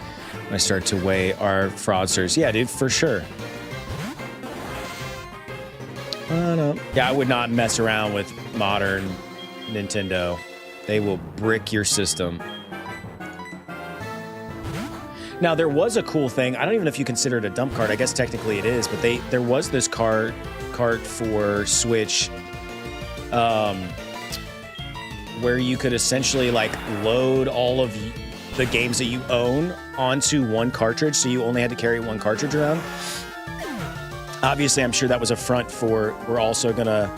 when I start to weigh are fraudsters. Yeah, dude, for sure. Yeah, I would not mess around with modern Nintendo. They will brick your system. Now, there was a cool thing. I don't even know if you consider it a dump cart. I guess technically it is, but there was this cart for Switch where you could essentially like load all of the games that you own onto one cartridge, so you only had to carry one cartridge around. Obviously, I'm sure that was a front for we're also gonna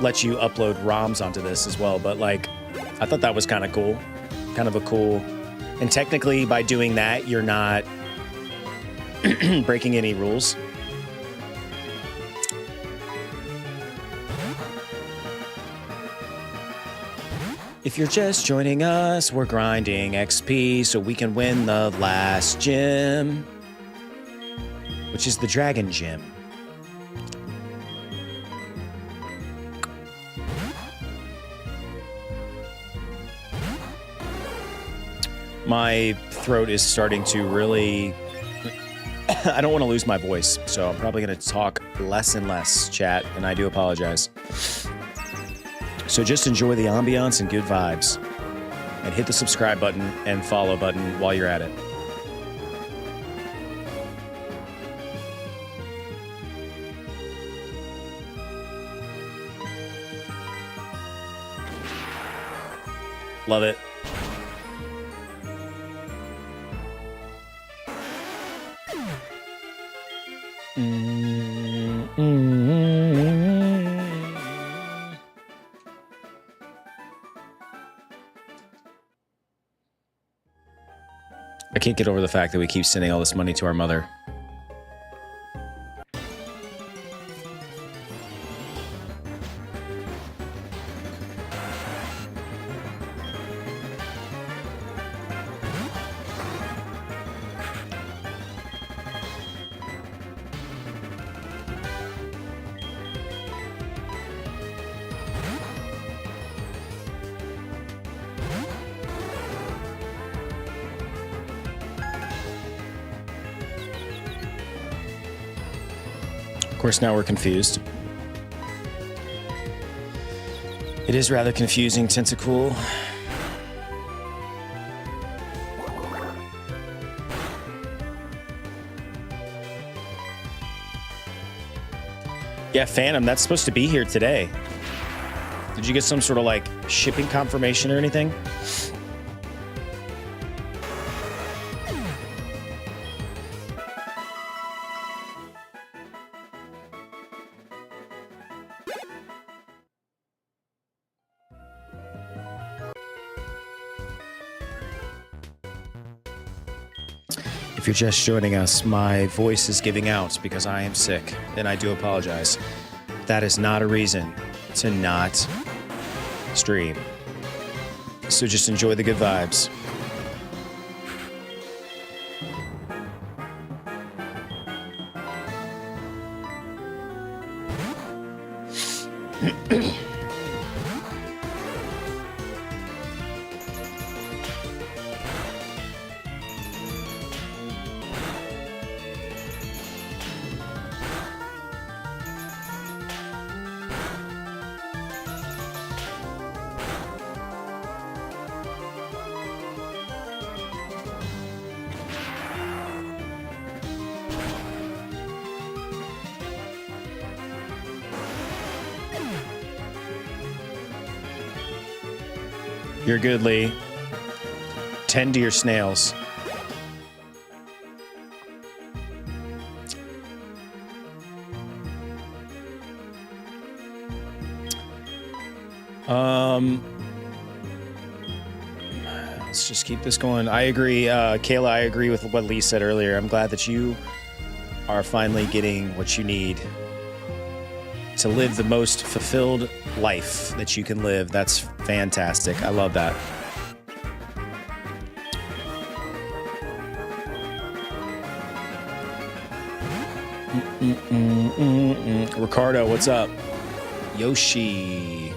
let you upload ROMs onto this as well, but like I thought that was kind of cool. Kind of a cool, and technically by doing that, you're not breaking any rules. If you're just joining us, we're grinding XP so we can win the last gym, which is the Dragon Gym. My throat is starting to really... I don't want to lose my voice, so I'm probably going to talk less and less, chat, and I do apologize. So just enjoy the ambiance and good vibes. And hit the subscribe button and follow button while you're at it. Love it. I can't get over the fact that we keep sending all this money to our mother. Of course, now we're confused. It is rather confusing, Tentacool. Yeah, Phantom, that's supposed to be here today. Did you get some sort of like shipping confirmation or anything? If you're just joining us, my voice is giving out because I am sick, and I do apologize. That is not a reason to not stream. So just enjoy the good vibes. You're good, Lee. Tend to your snails. Let's just keep this going. I agree, Kayla, I agree with what Lee said earlier. I'm glad that you are finally getting what you need to live the most fulfilled life that you can live. That's fantastic. I love that. Ricardo, what's up? Yoshi.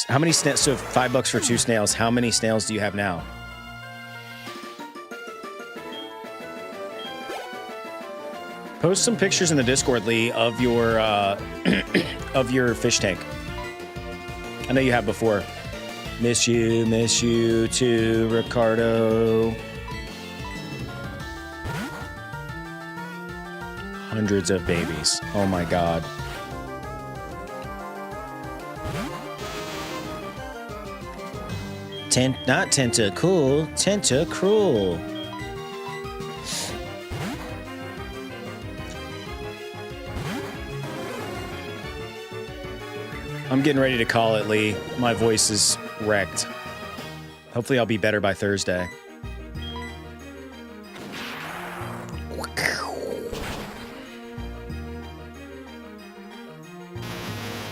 How many snails? So $5 for 2 snails. How many snails do you have now? Post some pictures in the Discord, Lee, of your of your fish tank. I know you have before. Miss you too, Ricardo. Hundreds of babies. Oh my God. Not tentacool, tentacruel. I'm getting ready to call it, Lee. My voice is wrecked. Hopefully I'll be better by Thursday.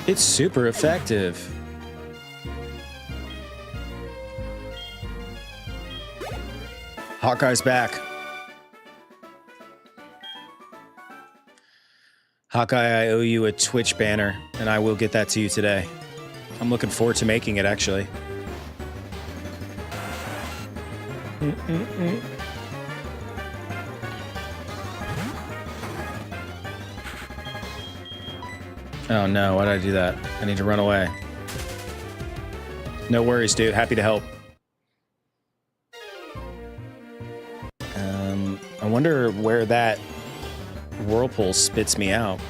It's super effective. Hawkeye's back. Hawkeye, I owe you a Twitch banner, and I will get that to you today. I'm looking forward to making it, actually. Oh no, why did I do that? I need to run away. No worries, dude. Happy to help. I wonder where that whirlpool spits me out.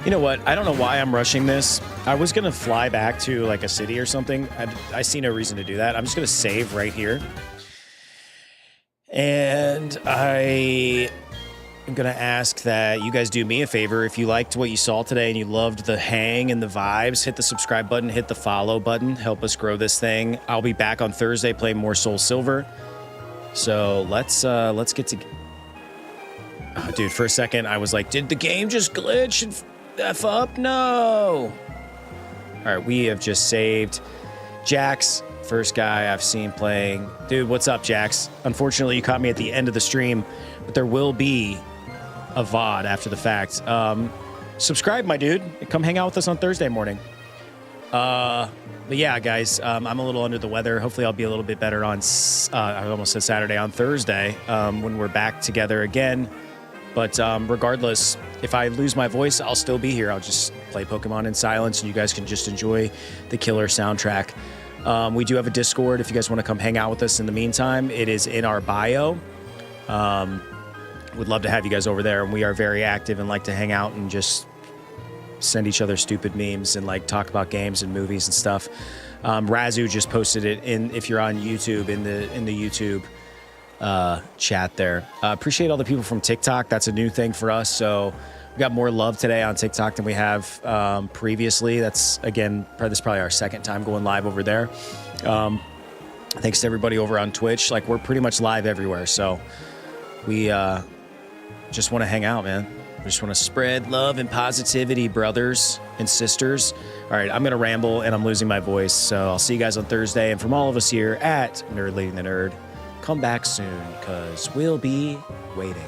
You know what? I don't know why I'm rushing this. I was going to fly back to like a city or something. I see no reason to do that. I'm just going to save right here. And I am going to ask that you guys do me a favor. If you liked what you saw today and you loved the hang and the vibes, hit the subscribe button, hit the follow button, help us grow this thing. I'll be back on Thursday playing more SoulSilver. So let's get to... Oh, dude, for a second, I was like, did the game just glitch and F up? No. All right, we have just saved Jax, first guy I've seen playing. Dude, what's up, Jax? Unfortunately, you caught me at the end of the stream, but there will be a VOD after the fact. Subscribe, my dude. Come hang out with us on Thursday morning. But yeah, guys, I'm a little under the weather. Hopefully I'll be a little bit better on, I almost said Saturday, on Thursday, when we're back together again. But regardless, if I lose my voice, I'll still be here. I'll just play Pokemon in silence, and you guys can just enjoy the killer soundtrack. We do have a Discord if you guys want to come hang out with us in the meantime. It is in our bio. Would love to have you guys over there. And we are very active and like to hang out and just send each other stupid memes and like talk about games and movies and stuff. Razu just posted it in, if you're on YouTube, in the YouTube chat there. Appreciate all the people from TikTok. That's a new thing for us. So we got more love today on TikTok than we have previously. That's, again, this is probably our second time going live over there. Thanks to everybody over on Twitch. Like, we're pretty much live everywhere. So we just want to hang out, man. We just want to spread love and positivity, brothers and sisters. All right, I'm going to ramble and I'm losing my voice. So I'll see you guys on Thursday. And from all of us here at Nerd Leading the Nerd, come back soon because we'll be waiting.